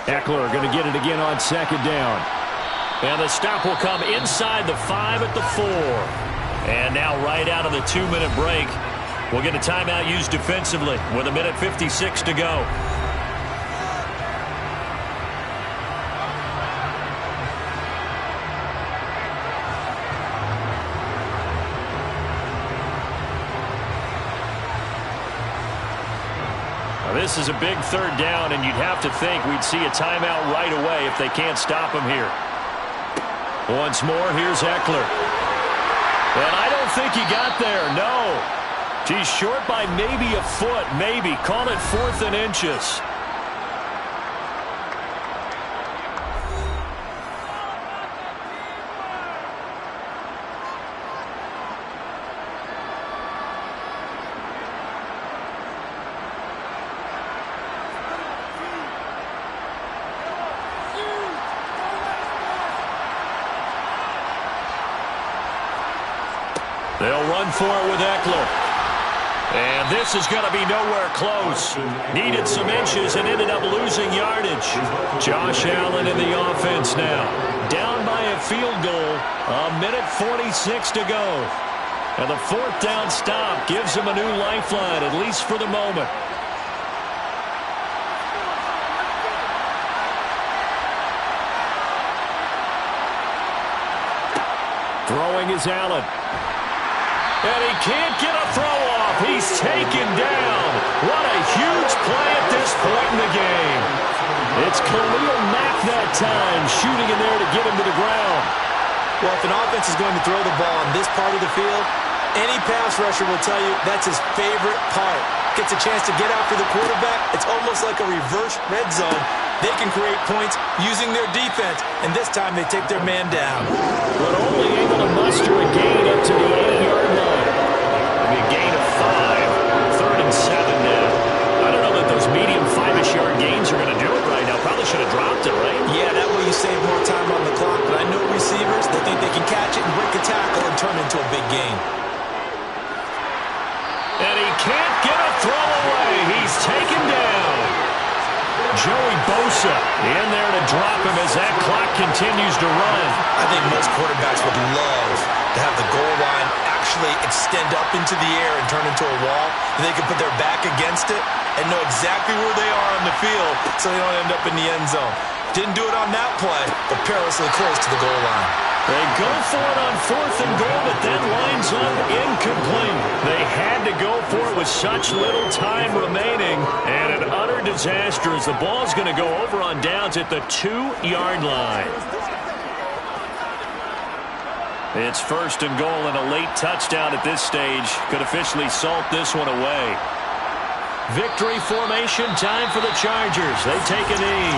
Eckler going to get it again on 2nd down. And the stop will come inside the 5 at the 4. And now right out of the 2-minute break, we'll get a timeout used defensively with 1:56 to go. This is a big 3rd down, and you'd have to think we'd see a timeout right away if they can't stop him here. Once more, here's Eckler. And I don't think he got there, no. He's short by maybe a foot, maybe. Call it 4th and inches. They'll run for it with Eckler. And this is going to be nowhere close. Needed some inches and ended up losing yardage. Josh Allen in the offense now. Down by a field goal. 1:46 to go. And the 4th down stop gives him a new lifeline, at least for the moment. Throwing is Allen. And he can't get a throw off. He's taken down. What a huge play at this point in the game. It's Khalil Mack that time, shooting in there to get him to the ground. Well, if an offense is going to throw the ball on this part of the field, any pass rusher will tell you that's his favorite part. Gets a chance to get after the quarterback. It's almost like a reverse red zone. They can create points using their defense, and this time they take their man down. But only able to muster a gain up to the 8-yard line. A gain of 5. 3rd and 7 now. I don't know that those medium 5-ish yard gains are going to do it right now. Probably should have dropped it, right? Yeah, that way you save more time on the clock. But I know receivers, they think they can catch it and break a tackle and turn it into a big gain. And he can't get a throw away. He's taken down. Joey Bosa in there to drop him as that clock continues to run. I think most quarterbacks would love to have the goal line actually extend up into the air and turn into a wall. And they can put their back against it and know exactly where they are on the field so they don't end up in the end zone. Didn't do it on that play, but perilously close to the goal line. They go for it on 4th and goal, but that lines up incomplete. They had to go for it with such little time remaining, and an utter disaster as the ball's going to go over on downs at the 2-yard line. It's 1st and goal, and a late touchdown at this stage could officially salt this one away. Victory formation time for the Chargers. They take a knee.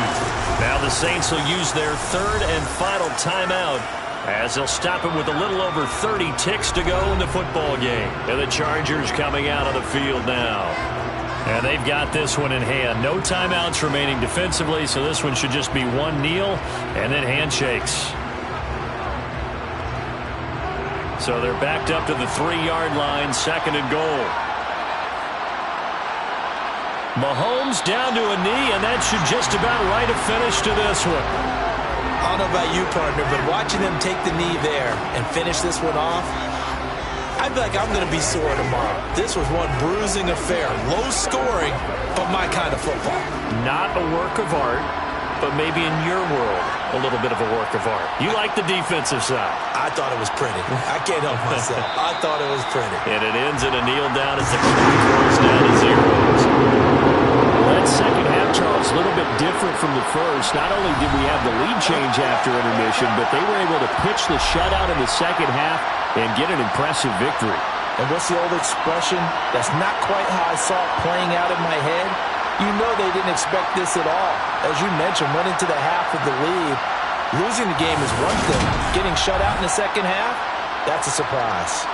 Now the Saints will use their 3rd and final timeout as they'll stop him with a little over 30 ticks to go in the football game. And the Chargers coming out on the field now. And they've got this one in hand. No timeouts remaining defensively, so this one should just be one kneel and then handshakes. So they're backed up to the 3-yard line, 2nd and goal. Mahomes down to a knee, and that should just about write a finish to this one. I don't know about you, partner, but watching them take the knee there and finish this one off, I feel like I'm going to be sore tomorrow. This was one bruising affair. Low scoring, but my kind of football. Not a work of art, but maybe in your world, a little bit of a work of art. You like the defensive side. I thought it was pretty. I can't help myself. I thought it was pretty. And it ends in a kneel down as the clock rolls down to zeros. Well, that second half, Charles, a little bit different from the first. Not only did we have the lead change after intermission, but they were able to pitch the shutout in the second half and get an impressive victory. And what's the old expression? That's not quite how I saw it playing out in my head. You know they didn't expect this at all. As you mentioned, went into the half with the lead. Losing the game is one thing. Getting shut out in the second half, that's a surprise.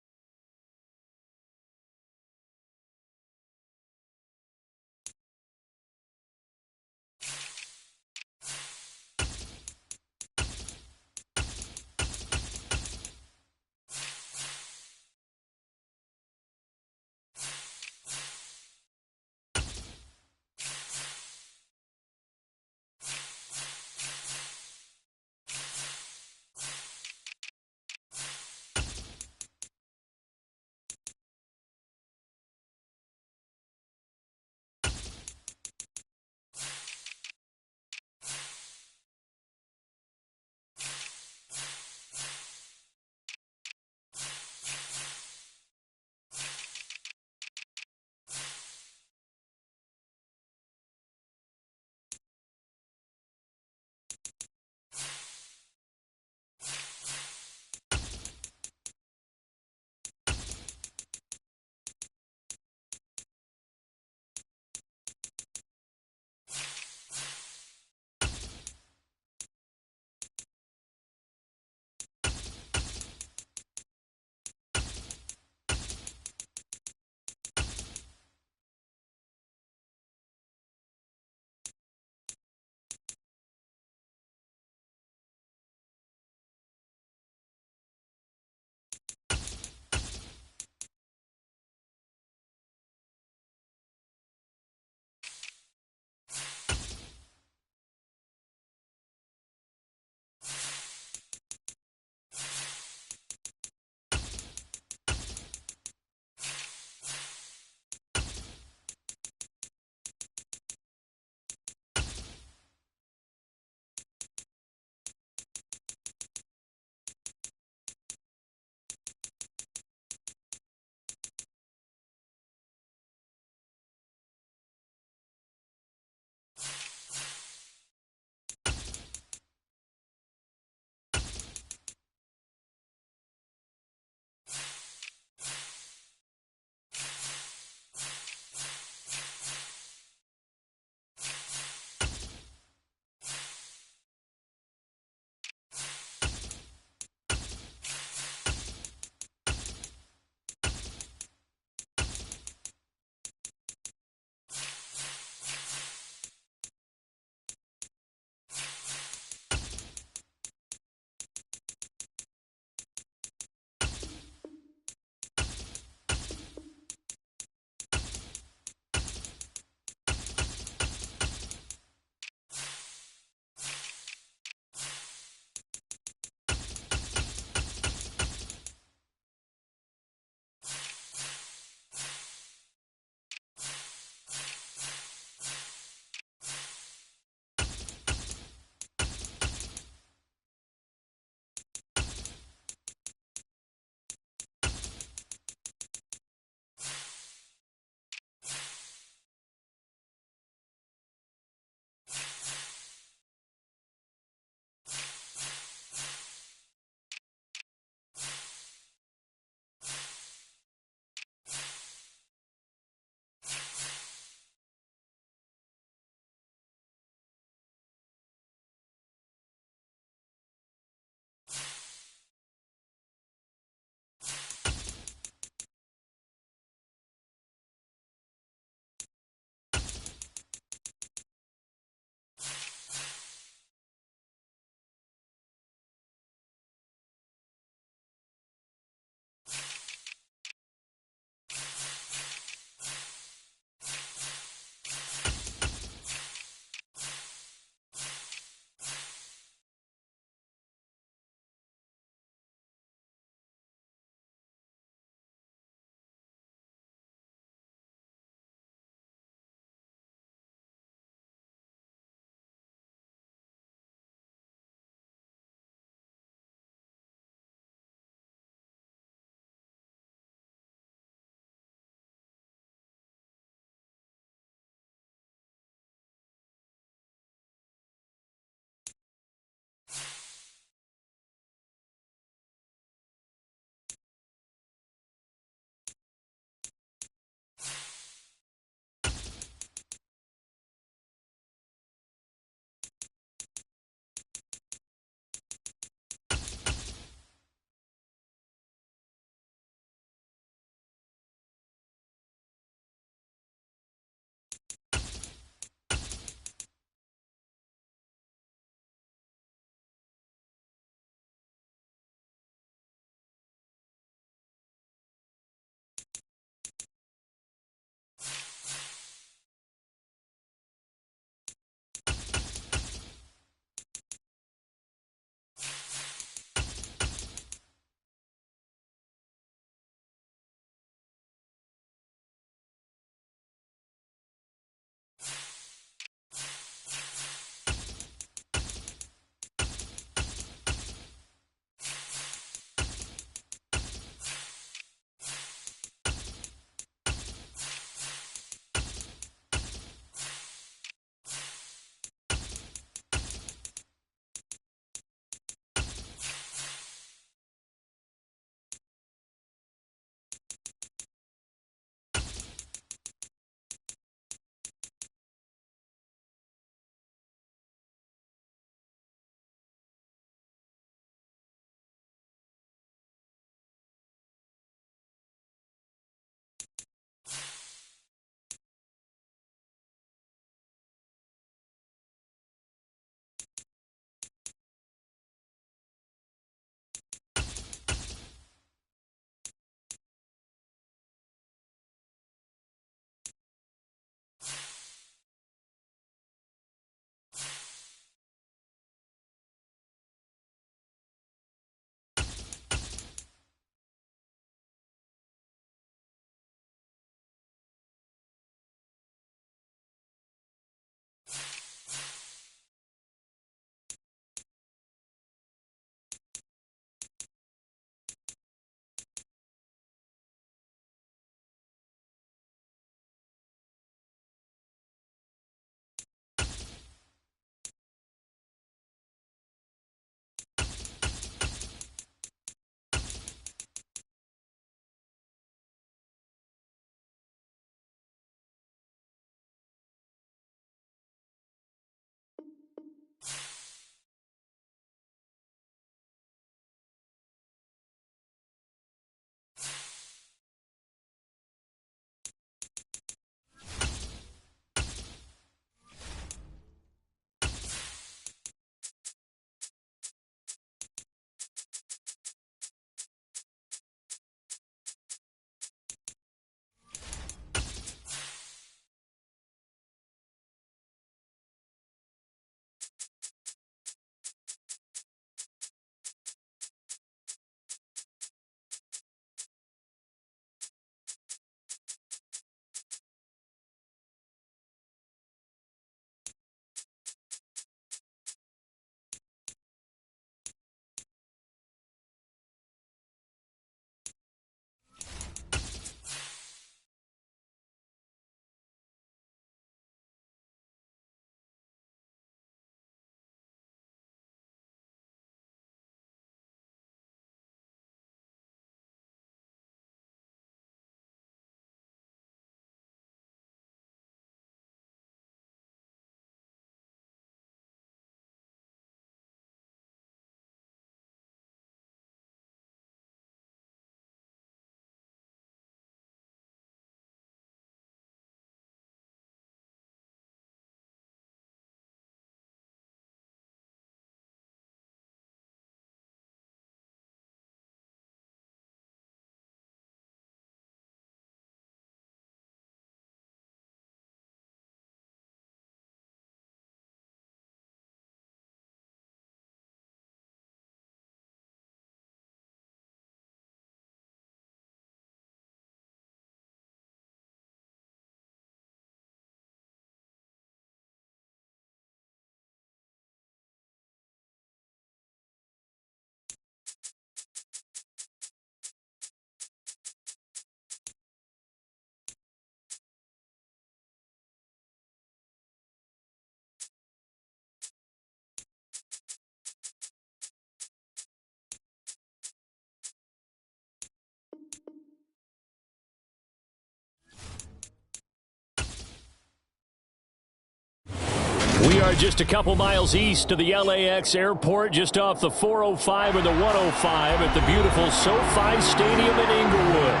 We are just a couple miles east of the LAX airport, just off the 405 and the 105 at the beautiful SoFi Stadium in Inglewood.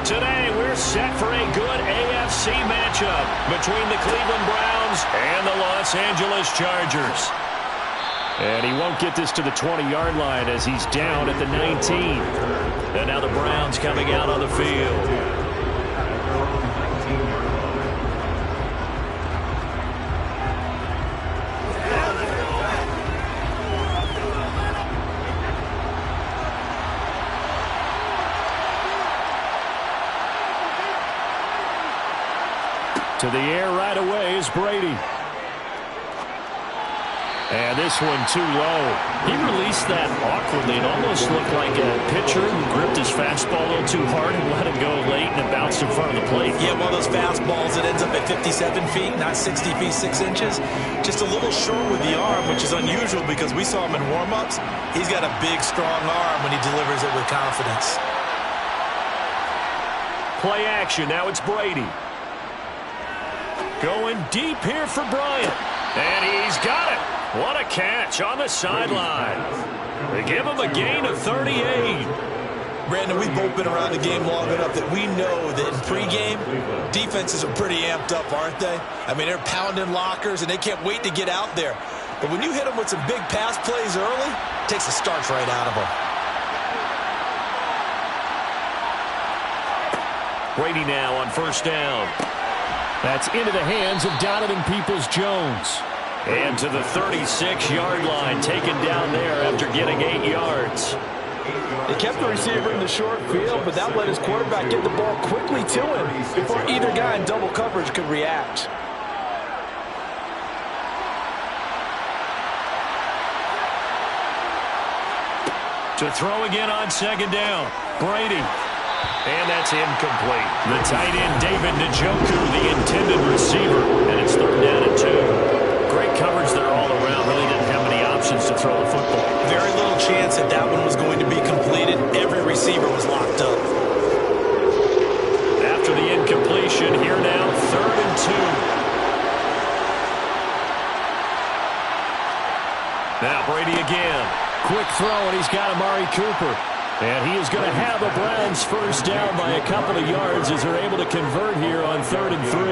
Today, we're set for a good AFC matchup between the Cleveland Browns and the Los Angeles Chargers. And he won't get this to the 20-yard line as he's down at the 19. And now the Browns coming out on the field. To the air right away is Brady. And this one too low. He released that awkwardly. It almost looked like a pitcher who gripped his fastball a little too hard and let it go late, and it bounced in front of the plate. Yeah, one of those fastballs that ends up at 57 feet, not 60 feet, 6 inches. Just a little short with the arm, which is unusual because we saw him in warm-ups. He's got a big, strong arm when he delivers it with confidence. Play action. Now it's Brady. Going deep here for Bryant. And he's got it. What a catch on the sideline. They give him a gain of 38. Brandon, we've both been around the game long enough that we know that in pregame, defenses are pretty amped up, aren't they? I mean, they're pounding lockers, and they can't wait to get out there. But when you hit them with some big pass plays early, it takes the starch right out of them. Brady now on first down. That's into the hands of Donovan Peoples-Jones. And to the 36-yard line, taken down there after getting 8 yards. They kept the receiver in the short field, but that let his quarterback get the ball quickly to him before either guy in double coverage could react. To throw again on second down, Brady. And that's incomplete. The tight end, David Njoku, the intended receiver. And it's third down and 2. Great coverage there all around. Really didn't have many options to throw the football. Very little chance that that one was going to be completed. Every receiver was locked up. After the incompletion, here now, third and 2. Now Brady again. Quick throw, and he's got Amari Cooper. And he is going to have the Browns first down by a couple of yards as they're able to convert here on 3rd and 3.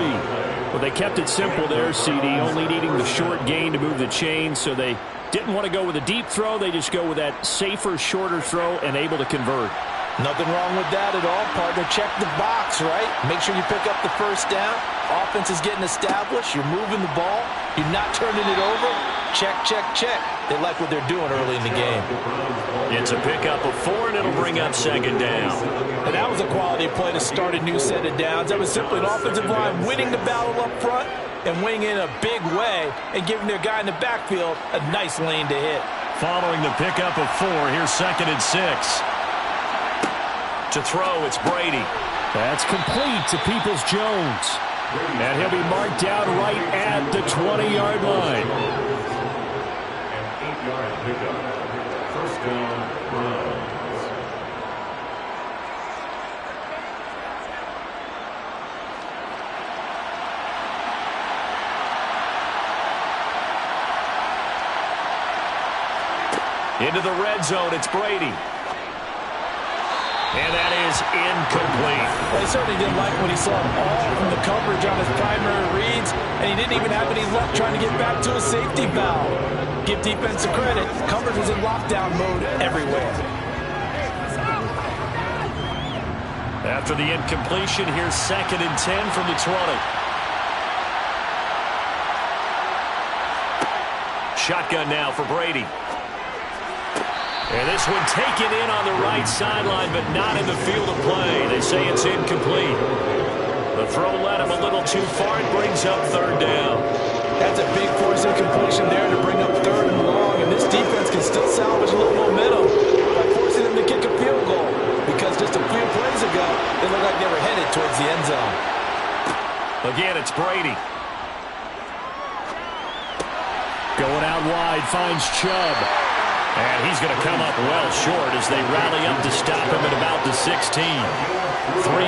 Well, they kept it simple there, CD, only needing the short gain to move the chain, so they didn't want to go with a deep throw. They just go with that safer, shorter throw and able to convert. Nothing wrong with that at all, partner. Check the box, right? Make sure you pick up the first down. Offense is getting established. You're moving the ball. You're not turning it over. Check, check, check. They like what they're doing early in the game. It's a pickup of 4, and it'll bring up second down. And that was a quality play to start a new set of downs. That was simply an offensive line winning the battle up front and winning in a big way and giving their guy in the backfield a nice lane to hit. Following the pickup of 4, here's 2nd and 6. To throw, it's Brady. That's complete to Peoples-Jones. And he'll be marked down right at the 20-yard line. An 8-yard pickup. First down, Browns. Into the red zone, it's Brady. And that is incomplete. Well, he certainly didn't like when he saw him all from the coverage on his primary reads, and he didn't even have any luck trying to get back to a safety valve. Give defense credit. Coverage was in lockdown mode everywhere. After the incompletion, here's 2nd and 10 from the 20. Shotgun now for Brady. And this one taken in on the right sideline, but not in the field of play. They say it's incomplete. The throw led him a little too far. It brings up 3rd down. That's a big force incompletion there to bring up 3rd and long, and this defense can still salvage a little momentum by forcing them to kick a field goal, because just a few plays ago, they looked like they were headed towards the end zone. Again, it's Brady. Going out wide, finds Chubb. And he's going to come up well short as they rally up to stop him at about the 16. 3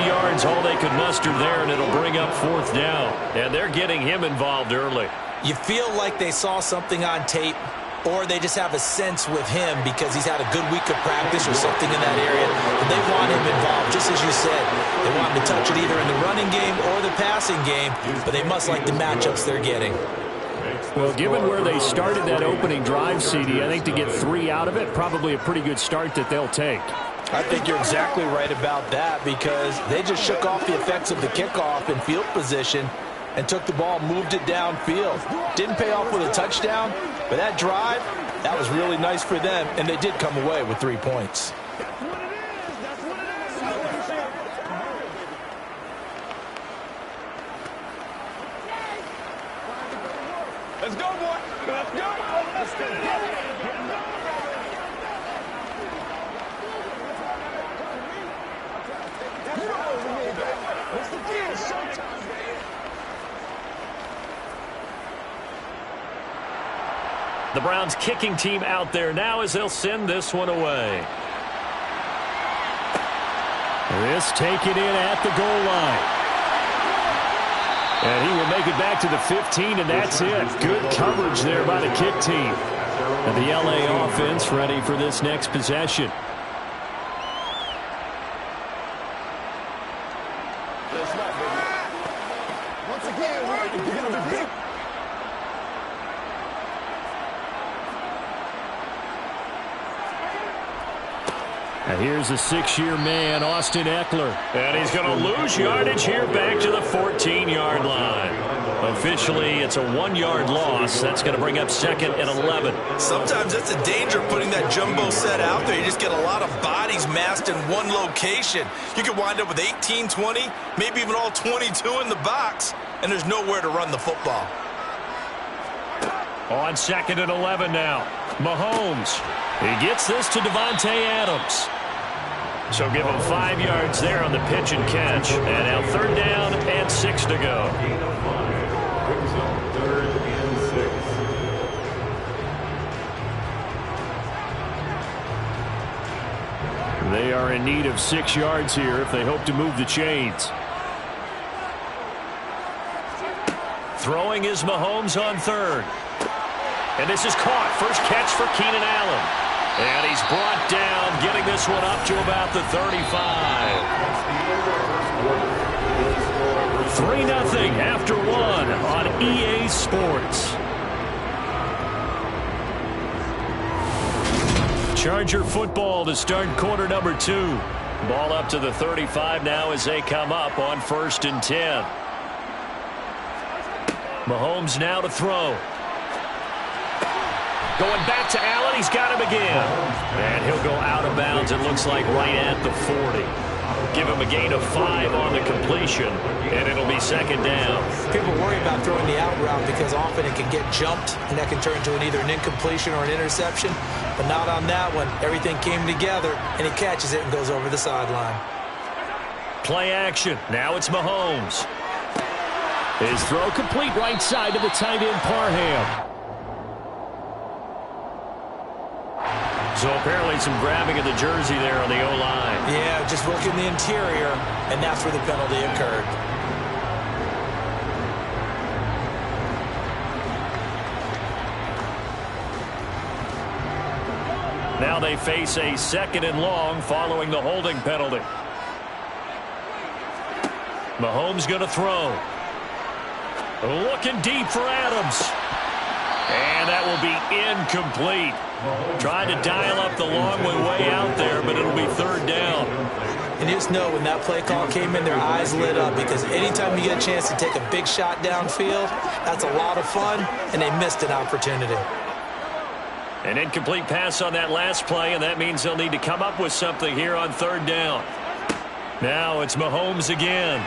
yards, all they could muster there, and it'll bring up 4th down. And they're getting him involved early. You feel like they saw something on tape, or they just have a sense with him because he's had a good week of practice or something in that area. And they want him involved, just as you said. They want him to touch it either in the running game or the passing game, but they must like the matchups they're getting. Well, given where they started that opening drive, CD, I think to get 3 out of it, probably a pretty good start that they'll take. I think you're exactly right about that because they just shook off the effects of the kickoff in field position and took the ball, moved it downfield. Didn't pay off with a touchdown, but that drive, that was really nice for them, and they did come away with 3 points. Let's go, boy. Let's go. Let's go. The Browns kicking team out there now as they'll send this one away. This taken in at the goal line. And he will make it back to the 15, and that's it. Good coverage there by the kick team. And the LA offense ready for this next possession. Once again, we're going to be big. And here's a 6-year man, Austin Eckler. And he's going to lose yardage here back to the 14-yard line. Officially, it's a 1-yard loss. That's going to bring up 2nd and 11. Sometimes that's the danger of putting that jumbo set out there. You just get a lot of bodies massed in one location. You could wind up with 18, 20, maybe even all 22 in the box, and there's nowhere to run the football. On 2nd and 11 now. Mahomes. He gets this to Devontae Adams. So give him 5 yards there on the pitch and catch. And now 3rd down and 6 to go. Brings up 3rd and 6. They are in need of 6 yards here if they hope to move the chains. Throwing is Mahomes on 3rd. And this is caught. First catch for Keenan Allen. And he's brought down, getting this one up to about the 35. 3-0 after 1 on EA Sports. Charger football to start quarter number 2. Ball up to the 35 now as they come up on 1st and 10. Mahomes now to throw. Going back to Allen, he's got him again. And he'll go out of bounds, it looks like right at the 40. Give him a gain of 5 on the completion, and it'll be 2nd down. People worry about throwing the out route because often it can get jumped, and that can turn into either an incompletion or an interception. But not on that one. Everything came together, and he catches it and goes over the sideline. Play action. Now it's Mahomes. His throw complete right side to the tight end Parham. So apparently some grabbing of the jersey there on the O-line. Yeah, just look in the interior, and that's where the penalty occurred. Now they face a 2nd and long following the holding penalty. Mahomes going to throw. Looking deep for Adams. And that will be incomplete. Trying to dial up the long way out there, but it'll be 3rd down. And just know when that play call came in, their eyes lit up because anytime you get a chance to take a big shot downfield, that's a lot of fun, and they missed an opportunity. An incomplete pass on that last play, and that means they'll need to come up with something here on 3rd down. Now it's Mahomes again.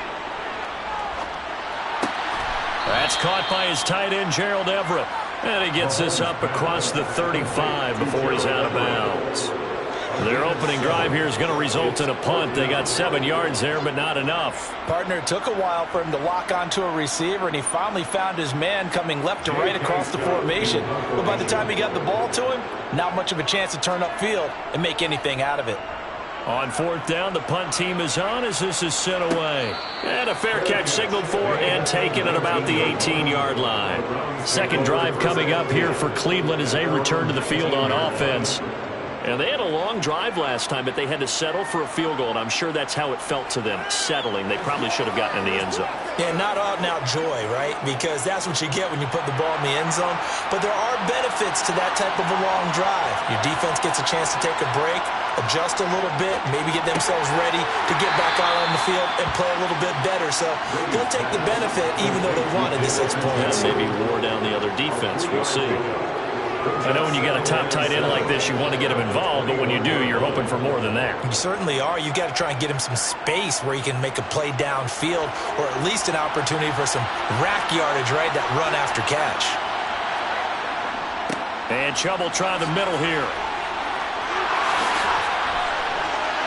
That's caught by his tight end, Gerald Everett. And he gets this up across the 35 before he's out of bounds. Their opening drive here is going to result in a punt. They got 7 yards there, but not enough. Partner, it took a while for him to lock onto a receiver, and he finally found his man coming left to right across the formation. But by the time he got the ball to him, not much of a chance to turn upfield and make anything out of it. On fourth down, the punt team is on as this is sent away. And a fair catch signaled for and taken at about the 18-yard line. Second drive coming up here for Cleveland as they return to the field on offense. And they had a long drive last time, but they had to settle for a field goal, and I'm sure that's how it felt to them, settling. They probably should have gotten in the end zone. Yeah, not out-and-out joy, right? Because that's what you get when you put the ball in the end zone. But there are benefits to that type of a long drive. Your defense gets a chance to take a break, adjust a little bit, maybe get themselves ready to get back out on the field and play a little bit better. So they'll take the benefit even though they wanted the 6 points. Yeah, maybe wore down the other defense. We'll see. I know when you got a top tight end like this, you want to get him involved, but when you do, you're hoping for more than that. You certainly are. You got to try and get him some space where he can make a play downfield or at least an opportunity for some rack yardage, right? That run after catch. And Chubb will try the middle here.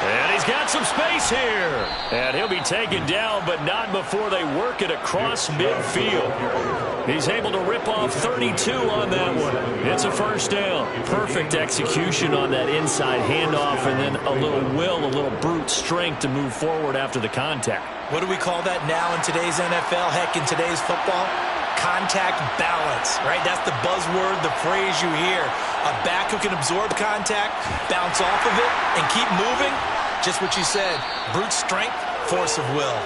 And he's got some space here. And he'll be taken down, but not before they work it across midfield. He's able to rip off 32 on that one. It's a first down. Perfect execution on that inside handoff, and then a little will, a little brute strength to move forward after the contact. What do we call that now in today's NFL? Heck, in today's football? Contact balance, right? That's the buzzword, the phrase you hear. A back who can absorb contact, bounce off of it, and keep moving. Just what you said, brute strength, force of will.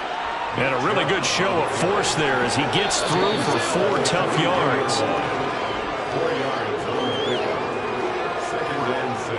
And a really good show of force there as he gets through for 4 tough yards. 4 yards on the pickup. 2nd and 6.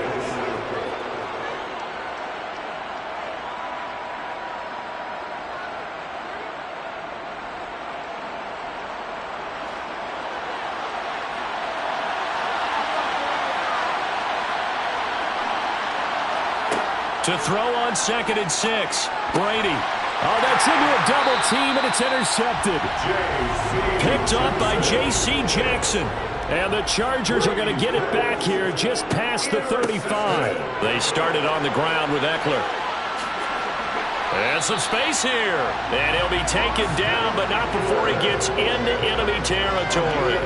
To throw on 2nd and 6. Brady. Oh, that's into a double team, and it's intercepted. Picked up by J.C. Jackson. And the Chargers are going to get it back here just past the 35. They started on the ground with Eckler. And some space here. And he'll be taken down, but not before he gets into enemy territory.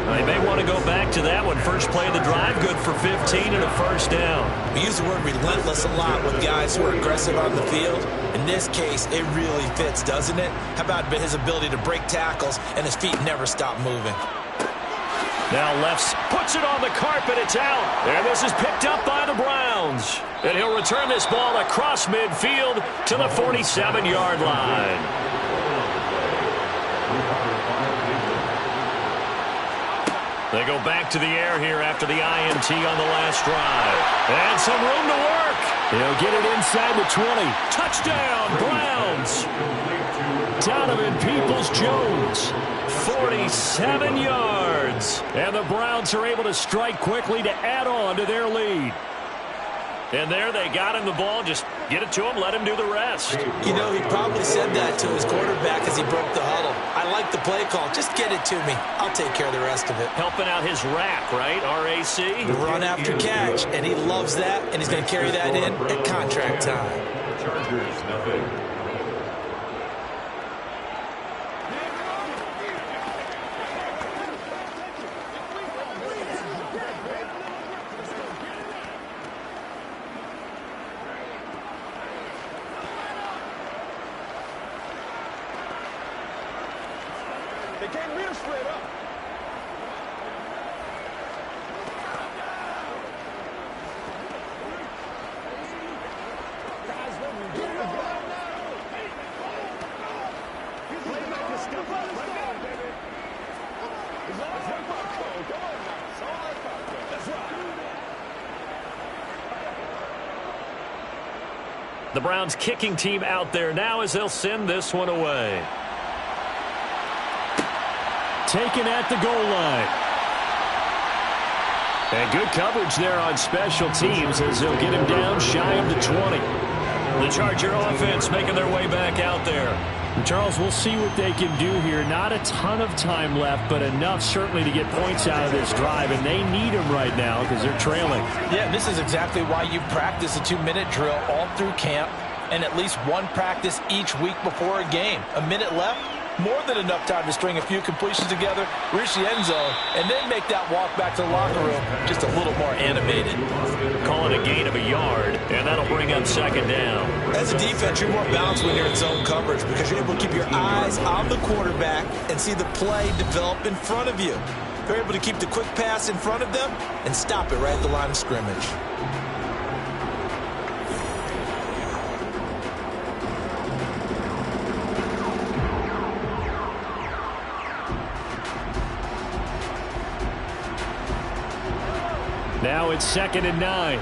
They may want to go back to that one. First play of the drive, good for 15 and a first down. We use the word relentless a lot with guys who are aggressive on the field. In this case, it really fits, doesn't it? How about his ability to break tackles and his feet never stop moving? Now lefts puts it on the carpet. It's out. And this is picked up by the Browns. And he'll return this ball across midfield to the 47-yard line. They go back to the air here after the INT on the last drive. And some room to work. He'll get it inside the 20. Touchdown, Browns. Donovan Peoples-Jones. 47 yards. And the Browns are able to strike quickly to add on to their lead. And there they got him the ball. Just get it to him, let him do the rest. You know, he probably said that to his quarterback as he broke the huddle. I like the play call. Just get it to me. I'll take care of the rest of it. Helping out his rack, right? R-A-C? The run after catch. And he loves that, and he's going to carry that in at contract time. Chargers, nothing. They can't read us straight up. Guys, let me get it up. Play back your stuff. Right now, baby. It's all like popcorn. Come on now. It's all like popcorn. That's right. The Browns kicking team out there now as they'll send this one away. Taken at the goal line. And good coverage there on special teams as they'll get him down shy of the 20. The Charger offense making their way back out there. And Charles, we'll see what they can do here. Not a ton of time left, but enough certainly to get points out of this drive, and they need them right now because they're trailing. Yeah, this is exactly why you practice a 2-minute drill all through camp and at least one practice each week before a game. A minute left, More than enough time to string a few completions together, reach the end zone, and then make that walk back to the locker room just a little more animated. Call it a gain of a yard, and that'll bring up second down. As a defense, you're more balanced when you're in zone coverage because you're able to keep your eyes on the quarterback and see the play develop in front of you. You're able to keep the quick pass in front of them and stop it right at the line of scrimmage. Now it's 2nd and 9.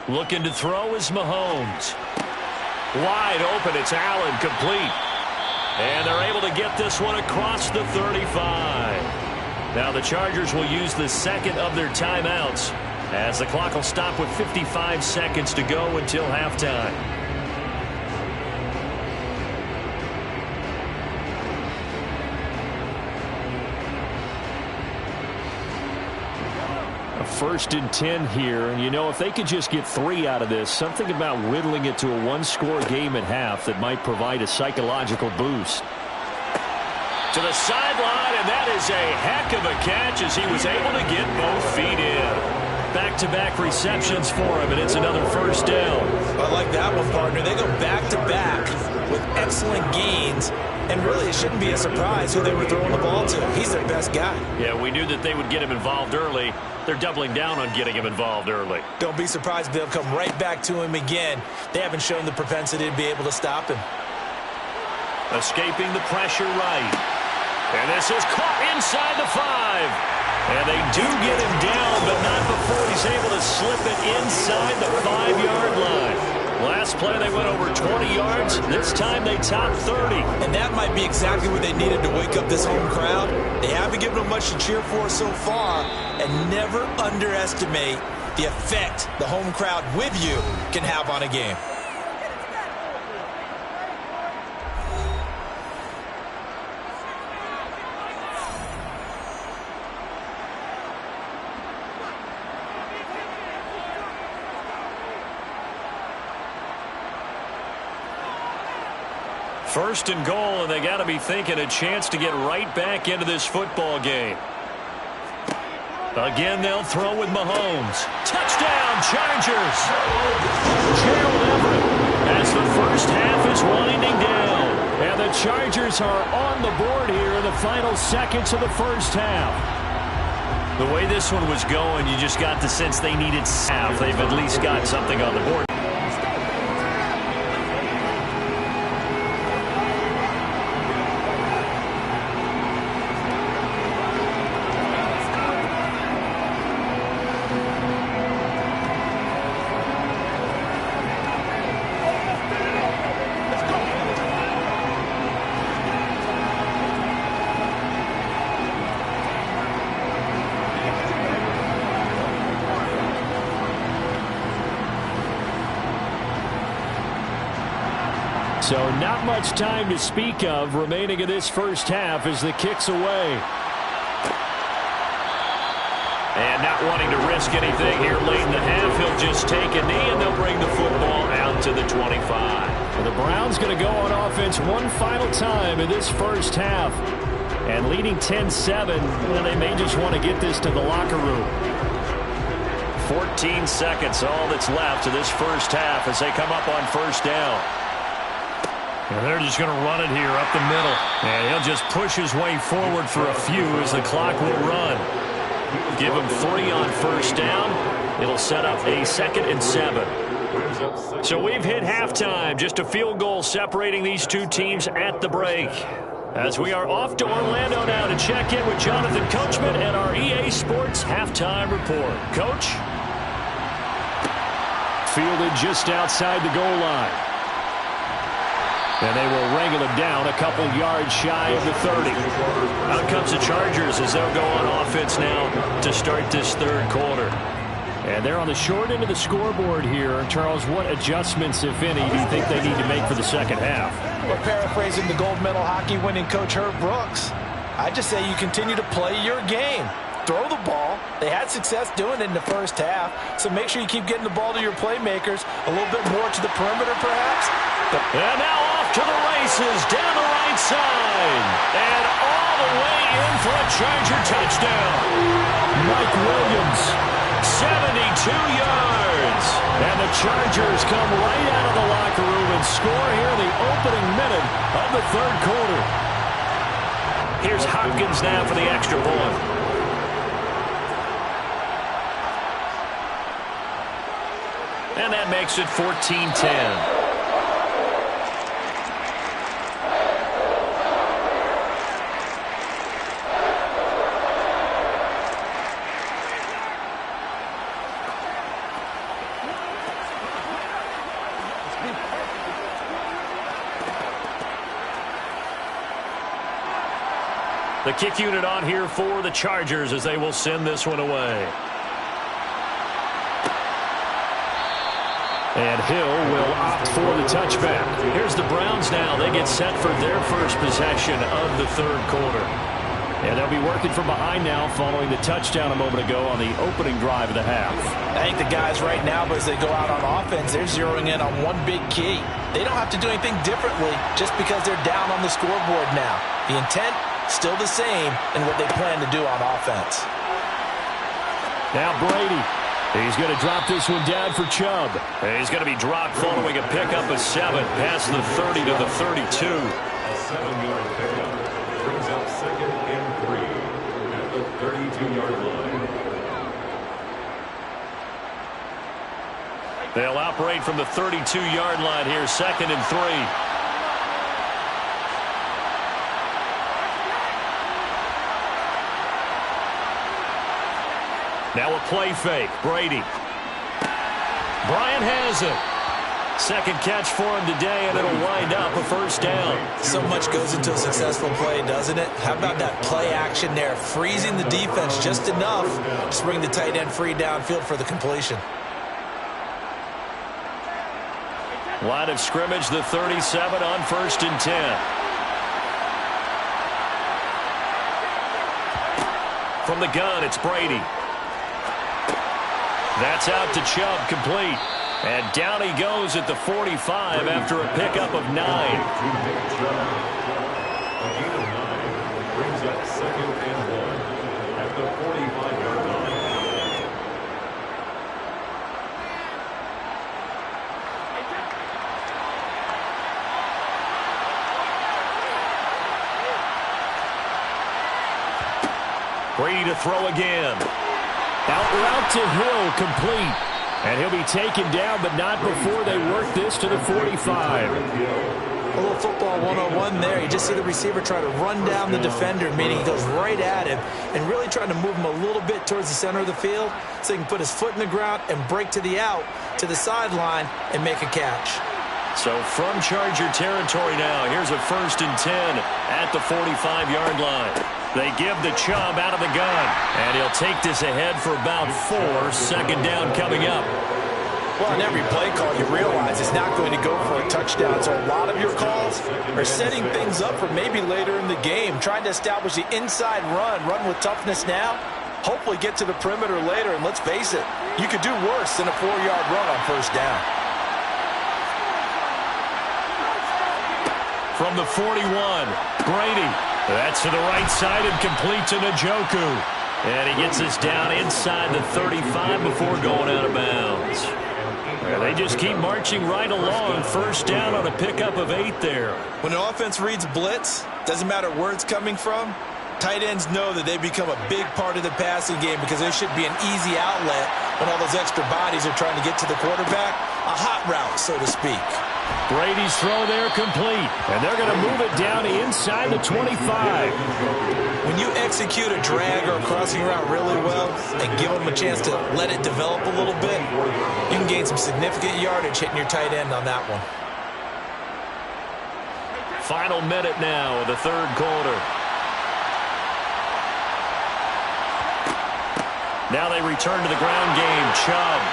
Looking to throw is Mahomes. Wide open, it's Allen, complete. And they're able to get this one across the 35. Now the Chargers will use the second of their timeouts as the clock will stop with 55 seconds to go until halftime. A 1st and 10 here, and you know, if they could just get 3 out of this, something about whittling it to a one-score game at half that might provide a psychological boost. To the sideline, and that is a heck of a catch as he was able to get both feet in. Back-to-back receptions for him, and it's another 1st down. I like that one, partner. They go back-to-back with excellent gains, and really it shouldn't be a surprise who they were throwing the ball to. He's their best guy. Yeah, we knew that they would get him involved early. They're doubling down on getting him involved early. Don't be surprised if they'll come right back to him again. They haven't shown the propensity to be able to stop him. Escaping the pressure right. And this is caught inside the 5. And they do get him down, but not before he's able to slip it inside the 5-yard line. Last play, they went over 20 yards. This time, they topped 30. And that might be exactly what they needed to wake up this home crowd. They haven't given them much to cheer for so far. And never underestimate the effect the home crowd with you can have on a game. First and goal, and they got to be thinking a chance to get right back into this football game. Again, they'll throw with Mahomes. Touchdown, Chargers! Gerald Everett as the first half is winding down. And the Chargers are on the board here in the final seconds of the first half. The way this one was going, you just got the sense they needed half. They've at least got something on the board. So not much time to speak of remaining in this first half as the kick's away. And not wanting to risk anything here late in the half, he'll just take a knee and they'll bring the football out to the 25. Well, the Browns going to go on offense one final time in this first half. And leading 10-7, well, they may just want to get this to the locker room. 14 seconds, all that's left to this first half as they come up on 1st down. And they're just going to run it here up the middle. And he'll just push his way forward for a few as the clock will run. Give him 3 on 1st down. It'll set up a 2nd and 7. So we've hit halftime. Just a field goal separating these two teams at the break. As we are off to Orlando now to check in with Jonathan Coachman and our EA Sports Halftime Report. Coach? Fielded just outside the goal line. And they will wrangle him down a couple yards shy of the 30. Out comes the Chargers as they'll go on offense now to start this 3rd quarter. And they're on the short end of the scoreboard here. Charles, what adjustments, if any, do you think they need to make for the second half? Well, paraphrasing the gold medal hockey winning coach Herb Brooks, I just say you continue to play your game. throw the ball. They had success doing it in the first half, so make sure you keep getting the ball to your playmakers, a little bit more to the perimeter perhaps. And now off to the races, down the right side. And all the way in for a Charger touchdown. Mike Williams. 72 yards. And the Chargers come right out of the locker room and score here in the opening minute of the third quarter. Here's Hopkins now for the extra point. And that makes it 14-10. The kick unit on here for the Chargers as they will send this one away. And Hill will opt for the touchback. Here's the Browns now. They get set for their first possession of the third quarter. And they'll be working from behind now following the touchdown a moment ago on the opening drive of the half. I think the guys right now, as they go out on offense, they're zeroing in on one big key. They don't have to do anything differently just because they're down on the scoreboard now. The intent, still the same in what they plan to do on offense. Now Brady. He's going to drop this one down for Chubb. He's going to be dropped following a pickup of 7 past the 30 to the 32. A 7-yard pickup brings up 2nd and 3 at the 32-yard line. They'll operate from the 32-yard line here, 2nd and 3. Now a play fake. Brady. Bryant has it. Second catch for him today, and it'll wind up a first down. So much goes into a successful play, doesn't it? How about that play action there? Freezing the defense just enough to bring the tight end free downfield for the completion. Line of scrimmage, the 37 on 1st and 10. From the gun, it's Brady. That's out to Chubb, complete. And down he goes at the 45 after a pickup of 9. A gain of 9 brings up 2nd and 1 at the 45-yard line. Brady to throw again. Out route to Hill, complete. And he'll be taken down, but not before they work this to the 45. A little football 101 there. You just see the receiver try to run down the defender, meaning he goes right at him and really trying to move him a little bit towards the center of the field so he can put his foot in the ground and break to the out, to the sideline, and make a catch. So from Charger territory now, here's a 1st and 10 at the 45-yard line. They give the Chubb out of the gun, and he'll take this ahead for about 4. 2nd down coming up. Well, in every play call, you realize it's not going to go for a touchdown. So a lot of your calls are setting things up for maybe later in the game, trying to establish the inside run with toughness now, hopefully get to the perimeter later. And let's face it, you could do worse than a 4-yard run on 1st down. From the 41, Brady. That's to the right side and complete to Njoku. And he gets this down inside the 35 before going out of bounds. And they just keep marching right along. 1st down on a pickup of 8 there. When an offense reads blitz, doesn't matter where it's coming from, tight ends know that they become a big part of the passing game because there should be an easy outlet when all those extra bodies are trying to get to the quarterback. A hot route, so to speak. Brady's throw there complete, and they're going to move it down inside the 25. When you execute a drag or a crossing route really well and give them a chance to let it develop a little bit, you can gain some significant yardage hitting your tight end on that one. Final minute now of the third quarter. Now they return to the ground game. Chubb.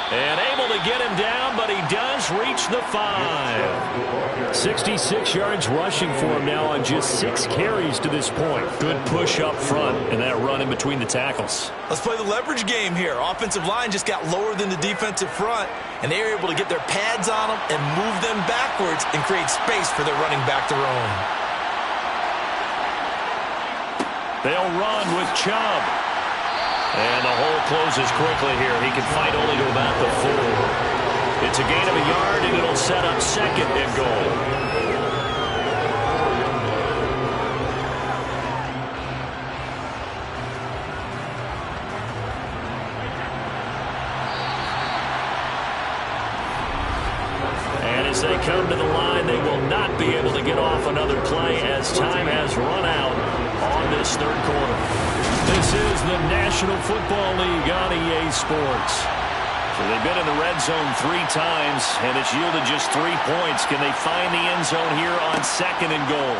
And able to get him down, but he does reach the 5. 66 yards rushing for him now on just 6 carries to this point. Good push up front and that run in between the tackles. Let's play the leverage game here. Offensive line just got lower than the defensive front, and they were able to get their pads on them and move them backwards and create space for their running back to roam. They'll run with Chubb. And the hole closes quickly here. He can fight only to about the 4. It's a gain of a yard, and it'll set up 2nd and goal. And as they come to the line, they will not be able to get off another play as time has run out on this 3rd quarter. This is the National Football League on EA Sports. So they've been in the red zone 3 times, and it's yielded just 3 points. Can they find the end zone here on 2nd and goal?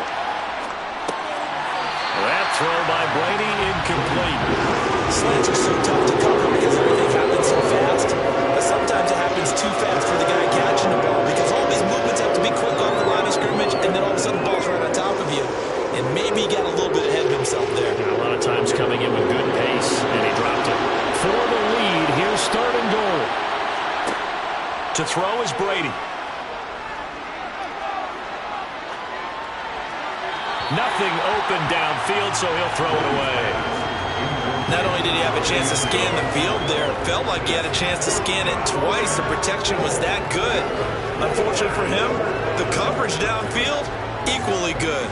That throw by Brady incomplete. Slants are so tough to cover because everything happens so fast. But sometimes it happens too fast for the guy catching the ball because all these movements have to be quick off the line of scrimmage, and then all of a sudden the ball's right on top of you. And maybe he got a little bit ahead of himself there. A lot of times coming in with good pace, and he dropped it. For the lead, here's 3rd and goal. To throw is Brady. Nothing open downfield, so he'll throw it away. Not only did he have a chance to scan the field there, it felt like he had a chance to scan it twice. The protection was that good. Unfortunately for him, the coverage downfield, equally good.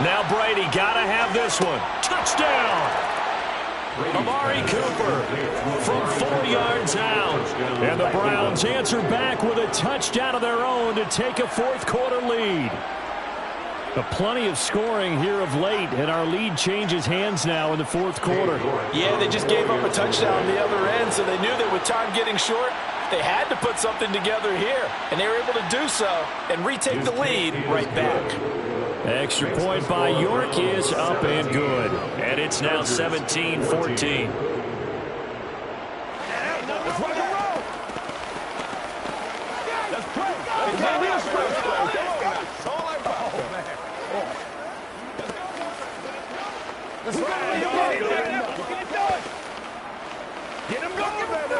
Now Brady got to have this one. Touchdown! Amari Cooper from 4 yards out. And the Browns answer back with a touchdown of their own to take a 4th quarter lead. Plenty of scoring here of late, and our lead changes hands now in the 4th quarter. Yeah, they just gave up a touchdown on the other end, so they knew that with time getting short, they had to put something together here. And they were able to do so and retake the lead right back. Extra point by York is up and good. And it's now 17-14. Get him going, baby.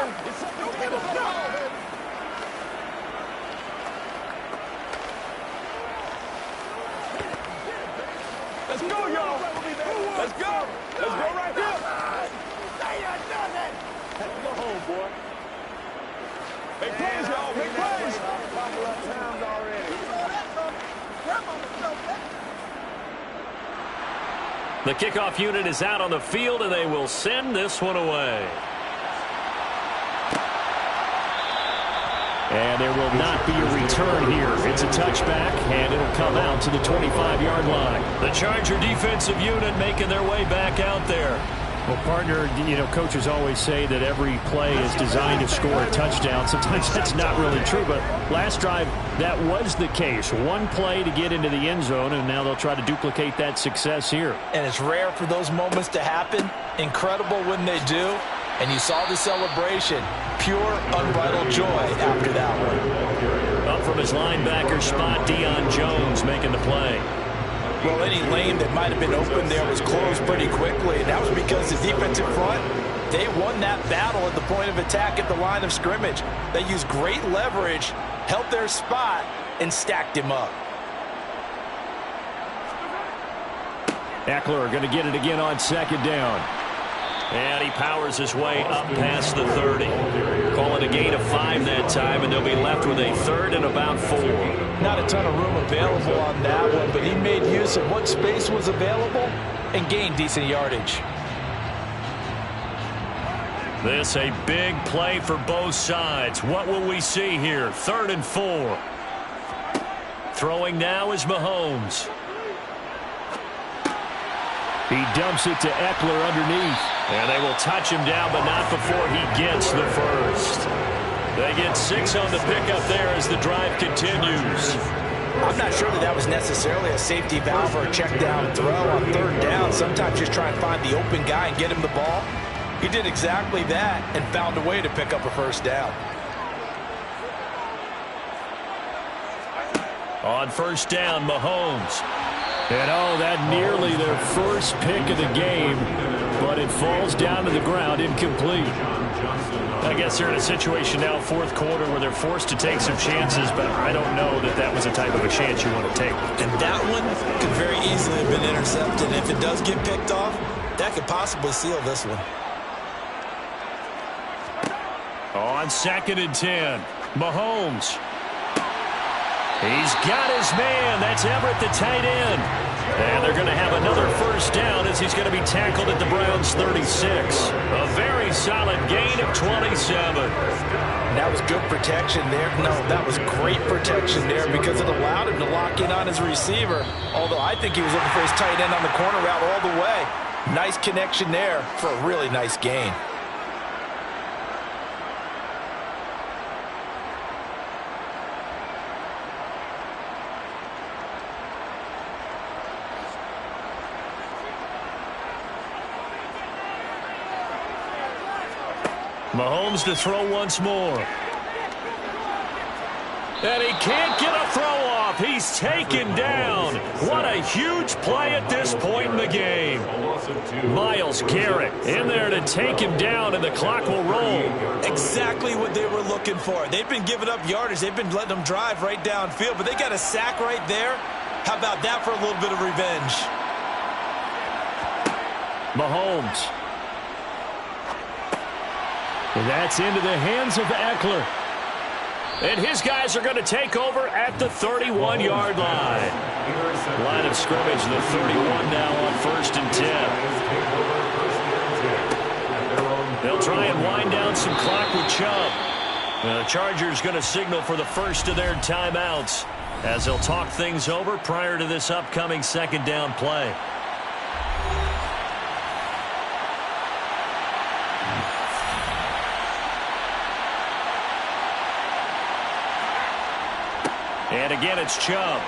Let's go, y'all. Let's go. Let's go right here. Let's go home, boy. Make plays, y'all. Make plays. The kickoff unit is out on the field, and they will send this one away. And there will not be a return here. It's a touchback, and it'll come out to the 25-yard line. The Charger defensive unit making their way back out there. Well, partner, you know, coaches always say that every play is designed to score a touchdown. Sometimes that's not really true, but last drive, that was the case. One play to get into the end zone, and now they'll try to duplicate that success here. And it's rare for those moments to happen. Incredible when they do. And you saw the celebration. Pure, unbridled joy after that one. Up from his linebacker spot, Deion Jones making the play. Well, any lane that might have been open there was closed pretty quickly, and that was because the defensive front, they won that battle at the point of attack at the line of scrimmage. They used great leverage, held their spot, and stacked him up. Eckler going to get it again on 2nd down. And he powers his way up past the 30. Call it a gain of 5 that time, and they'll be left with a 3rd and about 4. Not a ton of room available on that one, but he made use of what space was available and gained decent yardage. This a big play for both sides. What will we see here? 3rd and 4. Throwing now is Mahomes. He dumps it to Eckler underneath. And they will touch him down, but not before he gets the first. They get 6 on the pickup there as the drive continues. I'm not sure that was necessarily a safety valve or a check down throw on third down. Sometimes just try and find the open guy and get him the ball. He did exactly that and found a way to pick up a first down. On first down, Mahomes. And oh, that nearly their first pick of the game, but it falls down to the ground, incomplete. I guess they're in a situation now, fourth quarter, where they're forced to take some chances, but I don't know that that was the type of a chance you want to take. And that one could very easily have been intercepted. And if it does get picked off, that could possibly seal this one. On 2nd and 10, Mahomes. He's got his man. That's Everett, the tight end. And they're going to have another first down as he's going to be tackled at the Browns' 36. A very solid gain of 27. That was good protection there. No, that was great protection there because it allowed him to lock in on his receiver. Although I think he was looking for his tight end on the corner route all the way. Nice connection there for a really nice gain. Mahomes to throw once more. And he can't get a throw off. He's taken down. What a huge play at this point in the game. Myles Garrett in there to take him down, and the clock will roll. Exactly what they were looking for. They've been giving up yardage. They've been letting them drive right downfield, but they got a sack right there. How about that for a little bit of revenge? Mahomes. And that's into the hands of Eckler. And his guys are going to take over at the 31-yard line. Line of scrimmage, the 31 now on 1st and 10. They'll try and wind down some clock with Chubb. The Chargers going to signal for the first of their timeouts as they'll talk things over prior to this upcoming 2nd down play. And again, it's Chubb.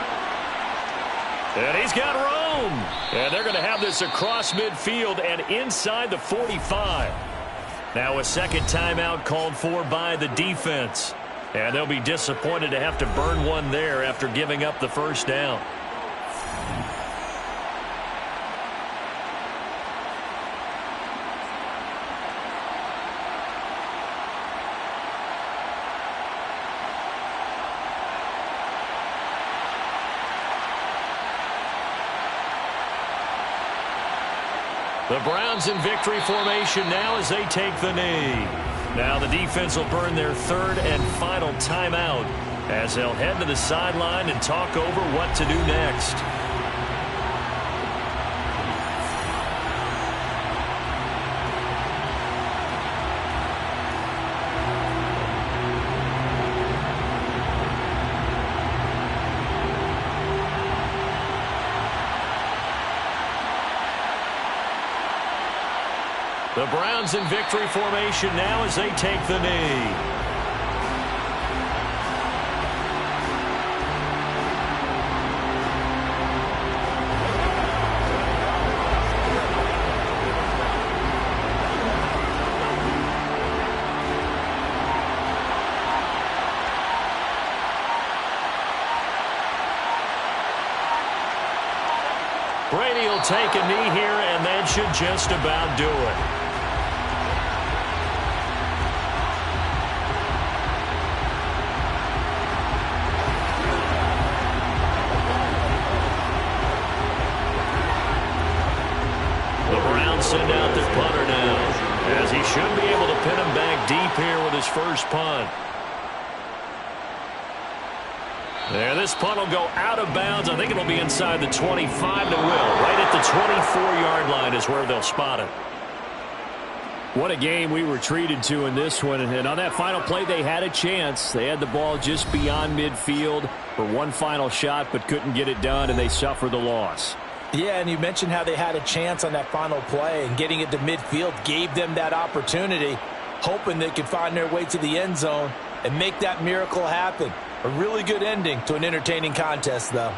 And he's got room. And they're going to have this across midfield and inside the 45. Now a second timeout called for by the defense. And they'll be disappointed to have to burn one there after giving up the first down. The Browns in victory formation now as they take the knee. Now the defense will burn their 3rd and final timeout as they'll head to the sideline and talk over what to do next. The Browns in victory formation now as they take the knee. Brady will take a knee here, and that should just about do it. Send out their punter now, as he should be able to pin him back deep here with his first punt. There, this punt will go out of bounds. I think it'll be inside the 25 to will. Right at the 24-yard line is where they'll spot it. What a game we were treated to in this one. And on that final play, they had a chance. They had the ball just beyond midfield for one final shot, but couldn't get it done, and they suffered the loss. Yeah, and you mentioned how they had a chance on that final play, and getting it to midfield gave them that opportunity, hoping they could find their way to the end zone and make that miracle happen. A really good ending to an entertaining contest, though.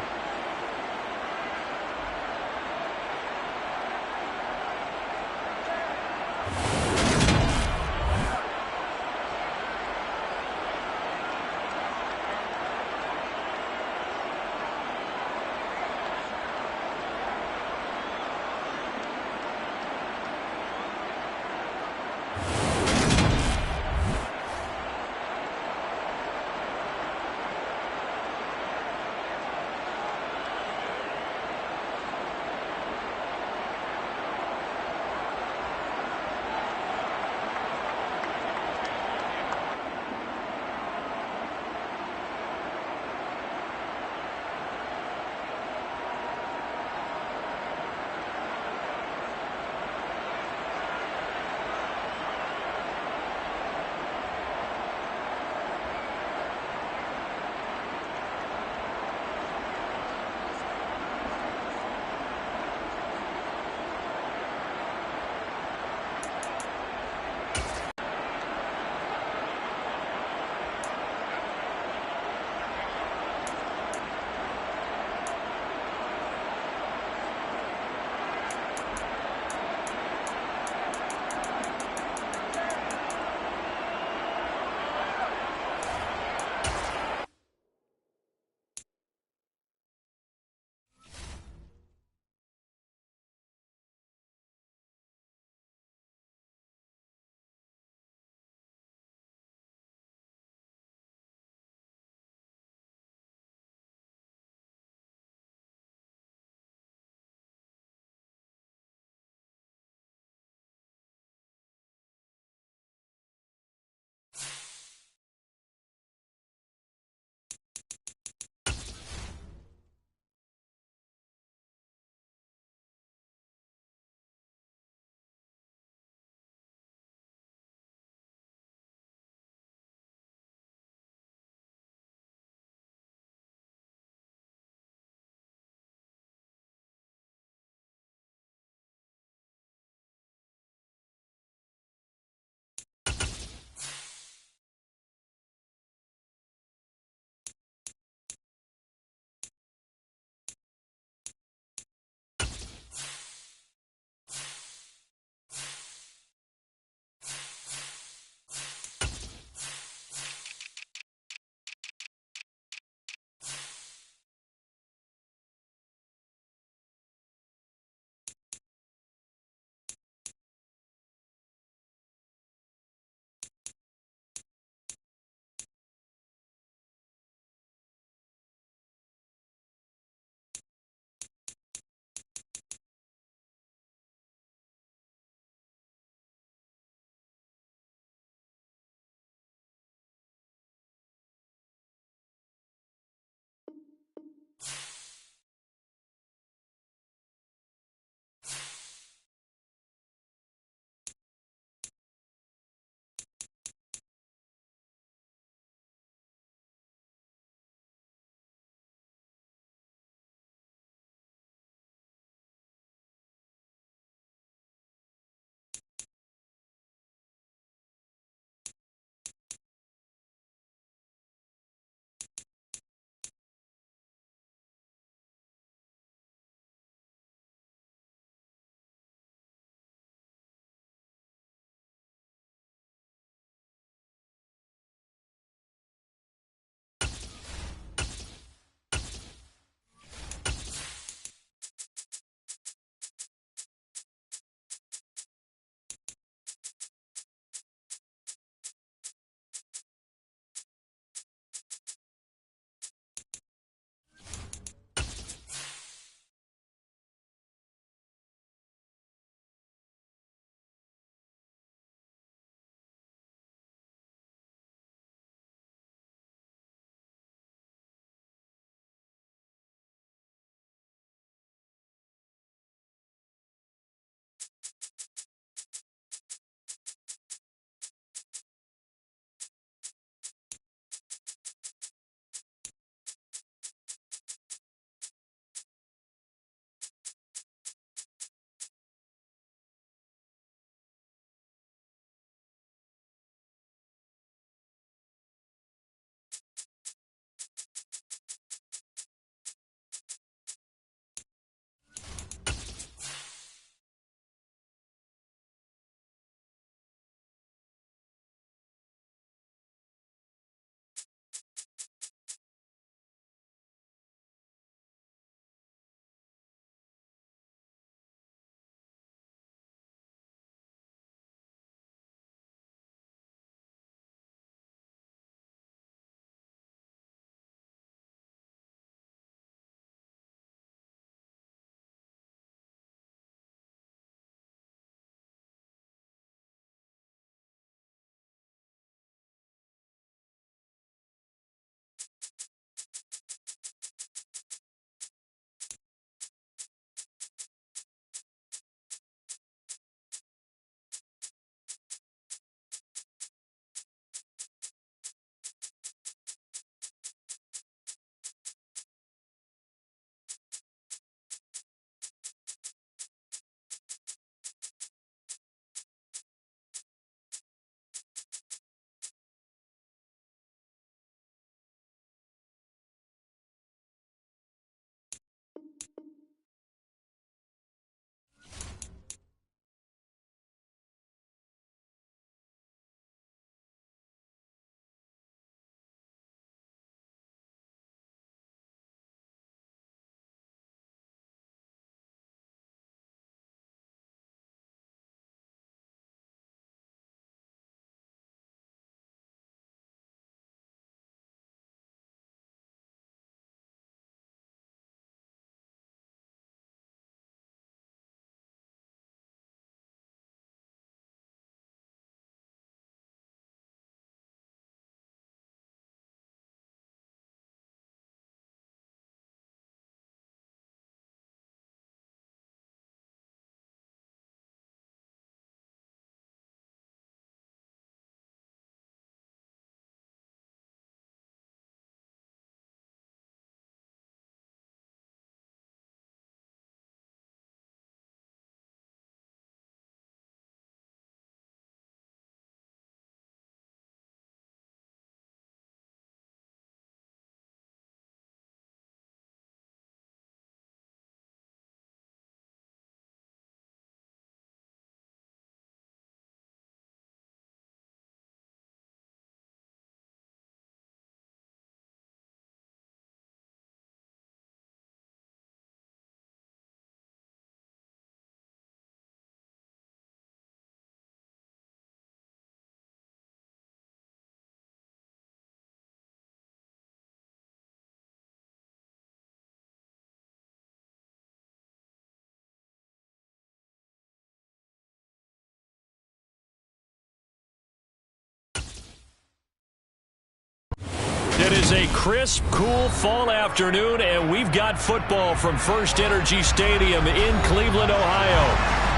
It is a crisp, cool fall afternoon, and we've got football from First Energy Stadium in Cleveland, Ohio.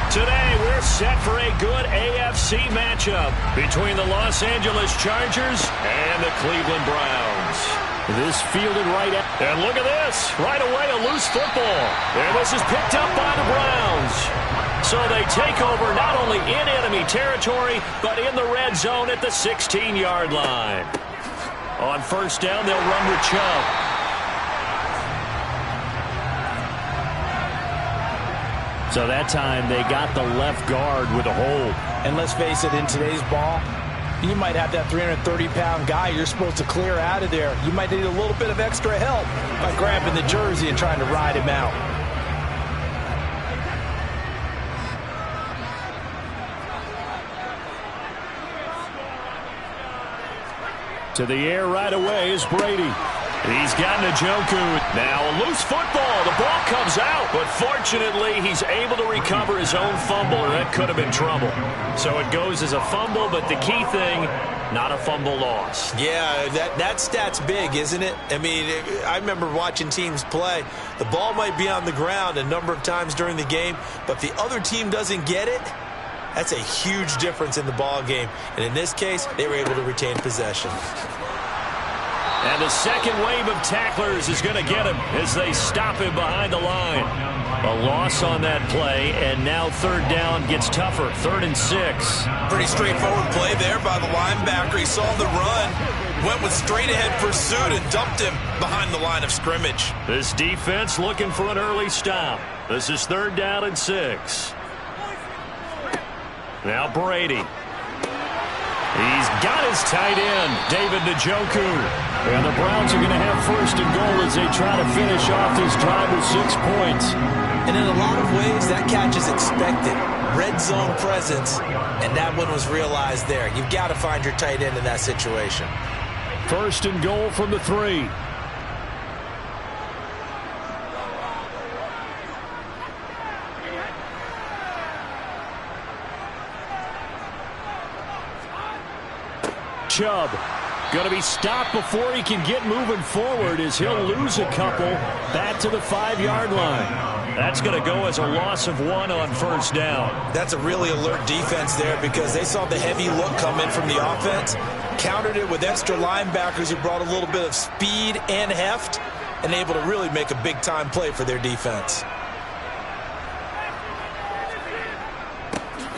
Today, we're set for a good AFC matchup between the Los Angeles Chargers and the Cleveland Browns. This fielded right at... And look at this. Right away, a loose football. And this is picked up by the Browns. So they take over not only in enemy territory, but in the red zone at the 16-yard line. On first down, they'll run with Chubb. So that time, they got the left guard with a hold. And let's face it, in today's ball, you might have that 330-pound guy you're supposed to clear out of there. You might need a little bit of extra help by grabbing the jersey and trying to ride him out. To the air right away is Brady. He's got Njoku. Now a loose football. The ball comes out, but fortunately he's able to recover his own fumble, or that could have been trouble. So it goes as a fumble, but the key thing, not a fumble loss. Yeah, that stat's big, isn't it? I mean, I remember watching teams play. The ball might be on the ground a number of times during the game, but if the other team doesn't get it, that's a huge difference in the ball game. And in this case, they were able to retain possession. And the second wave of tacklers is going to get him as they stop him behind the line. A loss on that play, and now third down gets tougher. 3rd and 6. Pretty straightforward play there by the linebacker. He saw the run, went with straight-ahead pursuit, and dumped him behind the line of scrimmage. This defense looking for an early stop. This is 3rd down and 6. Now Brady. He's got his tight end, David Njoku. And the Browns are going to have 1st and goal as they try to finish off this drive with 6 points. And in a lot of ways, that catch is expected. Red zone presence, and that one was realized there. You've got to find your tight end in that situation. 1st and goal from the 3. Chubb going to be stopped before he can get moving forward as he'll lose a couple back to the 5-yard line. That's going to go as a loss of 1 on 1st down. That's a really alert defense there because they saw the heavy look come in from the offense, countered it with extra linebackers who brought a little bit of speed and heft, and able to really make a big-time play for their defense.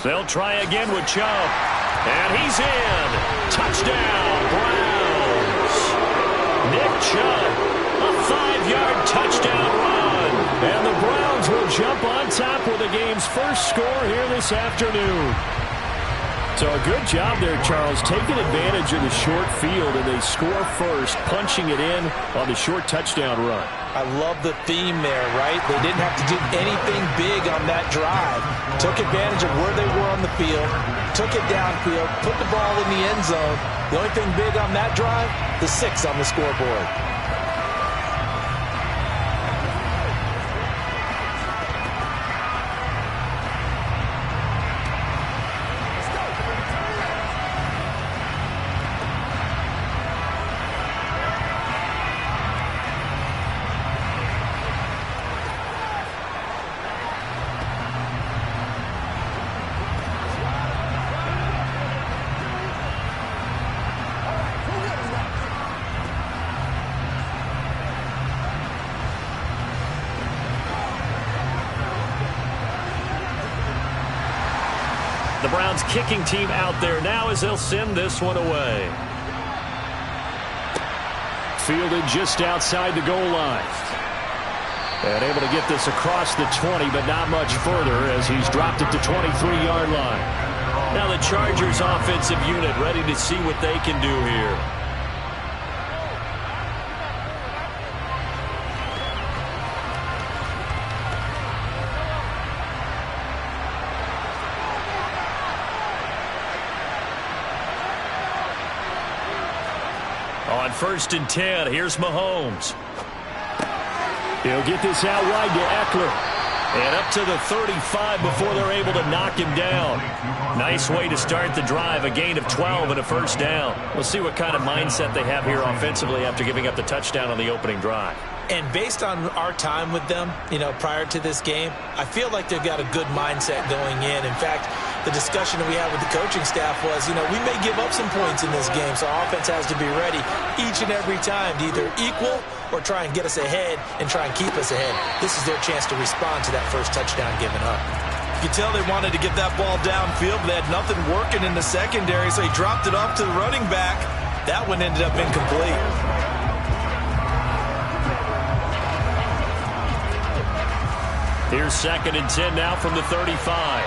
They'll try again with Chubb. And he's in. Touchdown, Browns. Nick Chubb, a 5-yard touchdown run. And the Browns will jump on top with the game's first score here this afternoon. So a good job there, Charles, taking advantage of the short field, and they score first, punching it in on the short touchdown run. I love the theme there, right? They didn't have to do anything big on that drive. Took advantage of where they were on the field, took it downfield, put the ball in the end zone. The only thing big on that drive, the 6 on the scoreboard. The Browns kicking team out there now as they'll send this one away. Fielded just outside the goal line. And able to get this across the 20, but not much further as he's dropped it to 23-yard line. Now the Chargers offensive unit ready to see what they can do here. On 1st and 10, here's Mahomes. He'll get this out wide to Eckler. And up to the 35 before they're able to knock him down. Nice way to start the drive, a gain of 12 and a first down. We'll see what kind of mindset they have here offensively after giving up the touchdown on the opening drive. And based on our time with them, prior to this game, I feel like they've got a good mindset going in. In fact, the discussion that we had with the coaching staff was, we may give up some points in this game, so our offense has to be ready each and every time to either equal or try and get us ahead and try and keep us ahead. This is their chance to respond to that first touchdown given up. You can tell they wanted to get that ball downfield, but they had nothing working in the secondary, so he dropped it off to the running back. That one ended up incomplete. Here's 2nd and 10 now from the 35.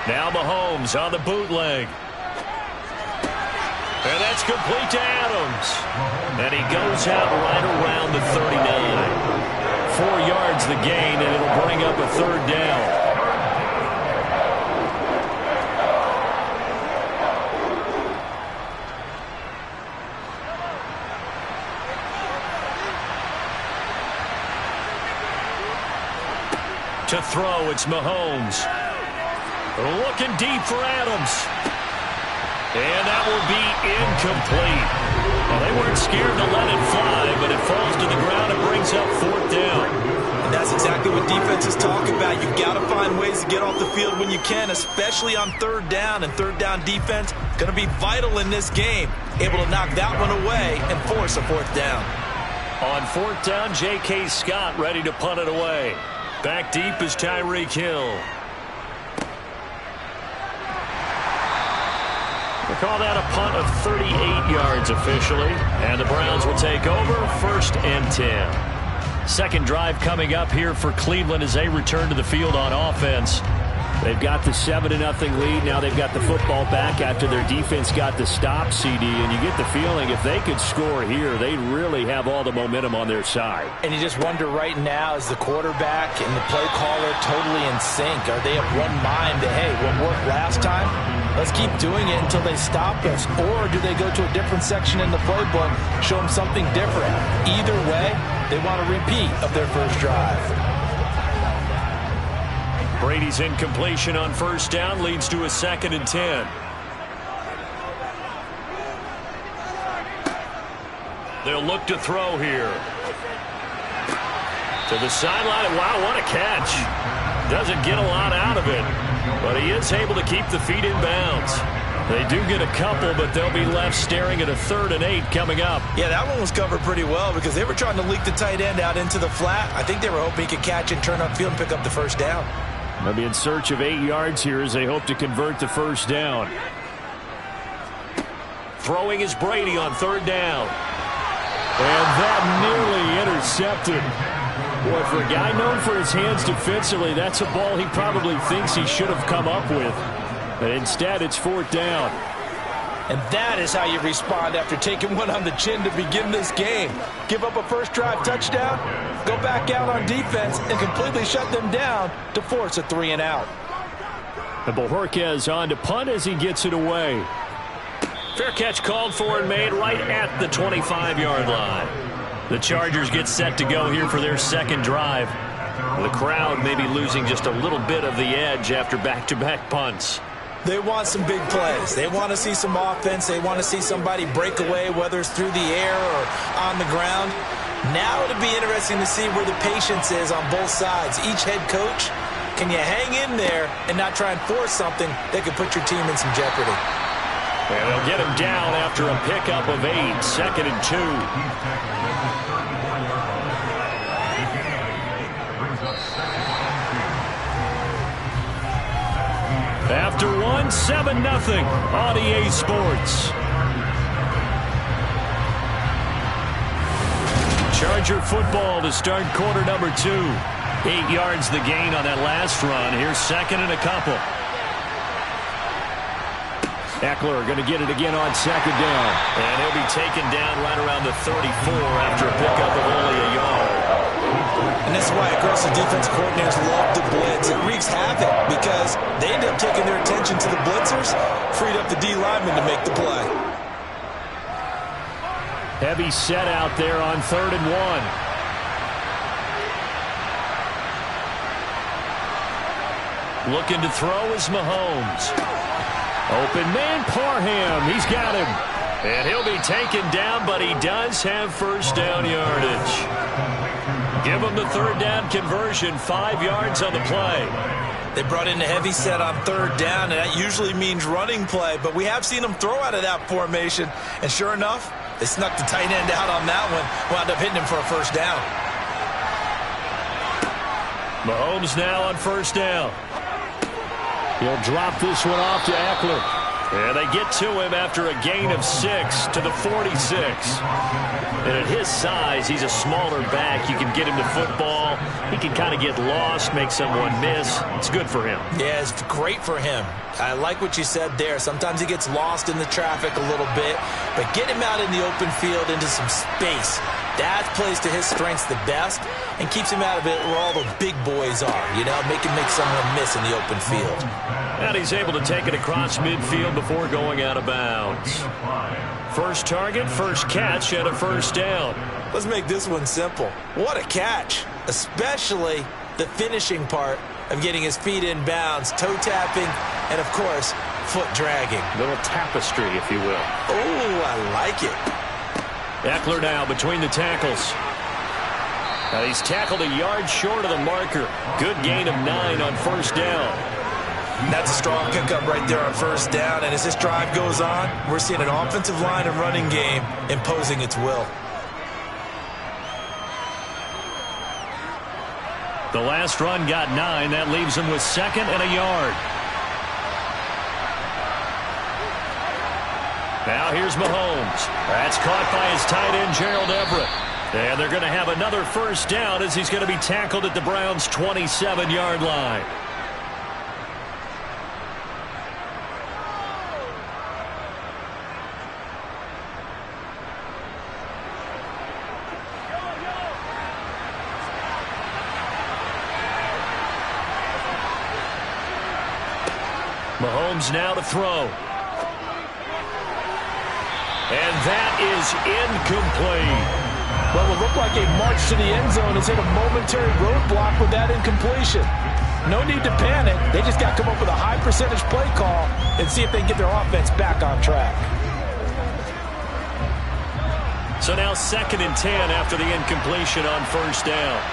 Now Mahomes on the bootleg. And that's complete to Adams. And he goes out right around the 39. 4 yards the gain, and it'll bring up a third down. To throw, it's Mahomes. Looking deep for Adams. And that will be incomplete. Well, they weren't scared to let it fly, but it falls to the ground and brings up 4th down. And that's exactly what defenses talk about. You've got to find ways to get off the field when you can, especially on 3rd down. And 3rd down defense going to be vital in this game. Able to knock that one away and force a 4th down. On 4th down, J.K. Scott ready to punt it away. Back deep is Tyreek Hill. We'll call that a punt of 38 yards officially. And the Browns will take over 1st and 10. Second drive coming up here for Cleveland as they return to the field on offense. They've got the 7-0 lead. Now they've got the football back after their defense got the stop, CD. And you get the feeling if they could score here, they really have all the momentum on their side. And you just wonder right now, is the quarterback and the play caller totally in sync? Are they of one mind that, hey, what worked last time, let's keep doing it until they stop us? Or do they go to a different section in the playbook, show them something different? Either way, they want a repeat of their first drive. Brady's incompletion on 1st down leads to a 2nd and 10. They'll look to throw here. To the sideline. Wow, what a catch. Doesn't get a lot out of it, but he is able to keep the feet in bounds. They do get a couple, but they'll be left staring at a 3rd and 8 coming up. Yeah, that one was covered pretty well because they were trying to leak the tight end out into the flat. I think they were hoping he could catch and turn upfield and pick up the first down. They'll be in search of 8 yards here as they hope to convert the first down. Throwing is Brady on 3rd down. And that nearly intercepted. Boy, for a guy known for his hands defensively, that's a ball he probably thinks he should have come up with. But instead, it's 4th down. And that is how you respond after taking one on the chin to begin this game. Give up a first drive touchdown, go back out on defense, and completely shut them down to force a 3-and-out. And Bojorquez on to punt as he gets it away. Fair catch called for and made right at the 25-yard line. The Chargers get set to go here for their second drive. The crowd may be losing just a little bit of the edge after back-to-back punts. They want some big plays. They want to see some offense. They want to see somebody break away, whether it's through the air or on the ground. Now it'll be interesting to see where the patience is on both sides. Each head coach, can you hang in there and not try and force something that could put your team in some jeopardy? And they'll get him down after a pickup of 8, 2nd and 2. After 1, 7-0 on EA Sports. Charger football to start quarter number 2. 8 yards the gain on that last run. Here's 2nd and a couple. Eckler going to get it again on 2nd down. And he'll be taken down right around the 34 after a pickup of only a yard. And that's why aggressive defensive coordinators love to blitz. It wreaks havoc because they end up taking their attention to the blitzers, freed up the D lineman to make the play. Heavy set out there on 3rd and 1. Looking to throw is Mahomes. Open man, Parham. He's got him. And he'll be taken down, but he does have first down yardage. Give him the 3rd down conversion, 5 yards on the play. They brought in a heavy set on 3rd down, and that usually means running play, but we have seen them throw out of that formation, and sure enough, they snuck the tight end out on that one, wound up hitting him for a first down. Mahomes now on 1st down. He'll drop this one off to Eckler. And they get to him after a gain of 6 to the 46. And at his size, he's a smaller back. You can get him to football. He can kind of get lost, make someone miss. It's good for him. Yeah, it's great for him. I like what you said there. Sometimes he gets lost in the traffic a little bit, but get him out in the open field into some space. That plays to his strengths the best and keeps him out of it where all the big boys are, you know, make someone miss in the open field. And he's able to take it across midfield before going out of bounds. First target, first catch, and a first down. Let's make this one simple. What a catch, especially the finishing part of getting his feet in bounds, toe tapping, and, of course, foot dragging. Little tapestry, if you will. Oh, I like it. Eckler now between the tackles. Now he's tackled a yard short of the marker. Good gain of 9 on first down. That's a strong pickup right there on first down, and as this drive goes on, we're seeing an offensive line and running game imposing its will. The last run got 9. That leaves him with 2nd and a yard. Now here's Mahomes. That's caught by his tight end, Gerald Everett. And they're going to have another first down as he's going to be tackled at the Browns' 27-yard line. Mahomes now to throw. And that is incomplete. Well, it looked like a march to the end zone has hit a momentary roadblock with that incompletion. No need to panic. They just got to come up with a high percentage play call and see if they can get their offense back on track. So now 2nd and 10 after the incompletion on first down.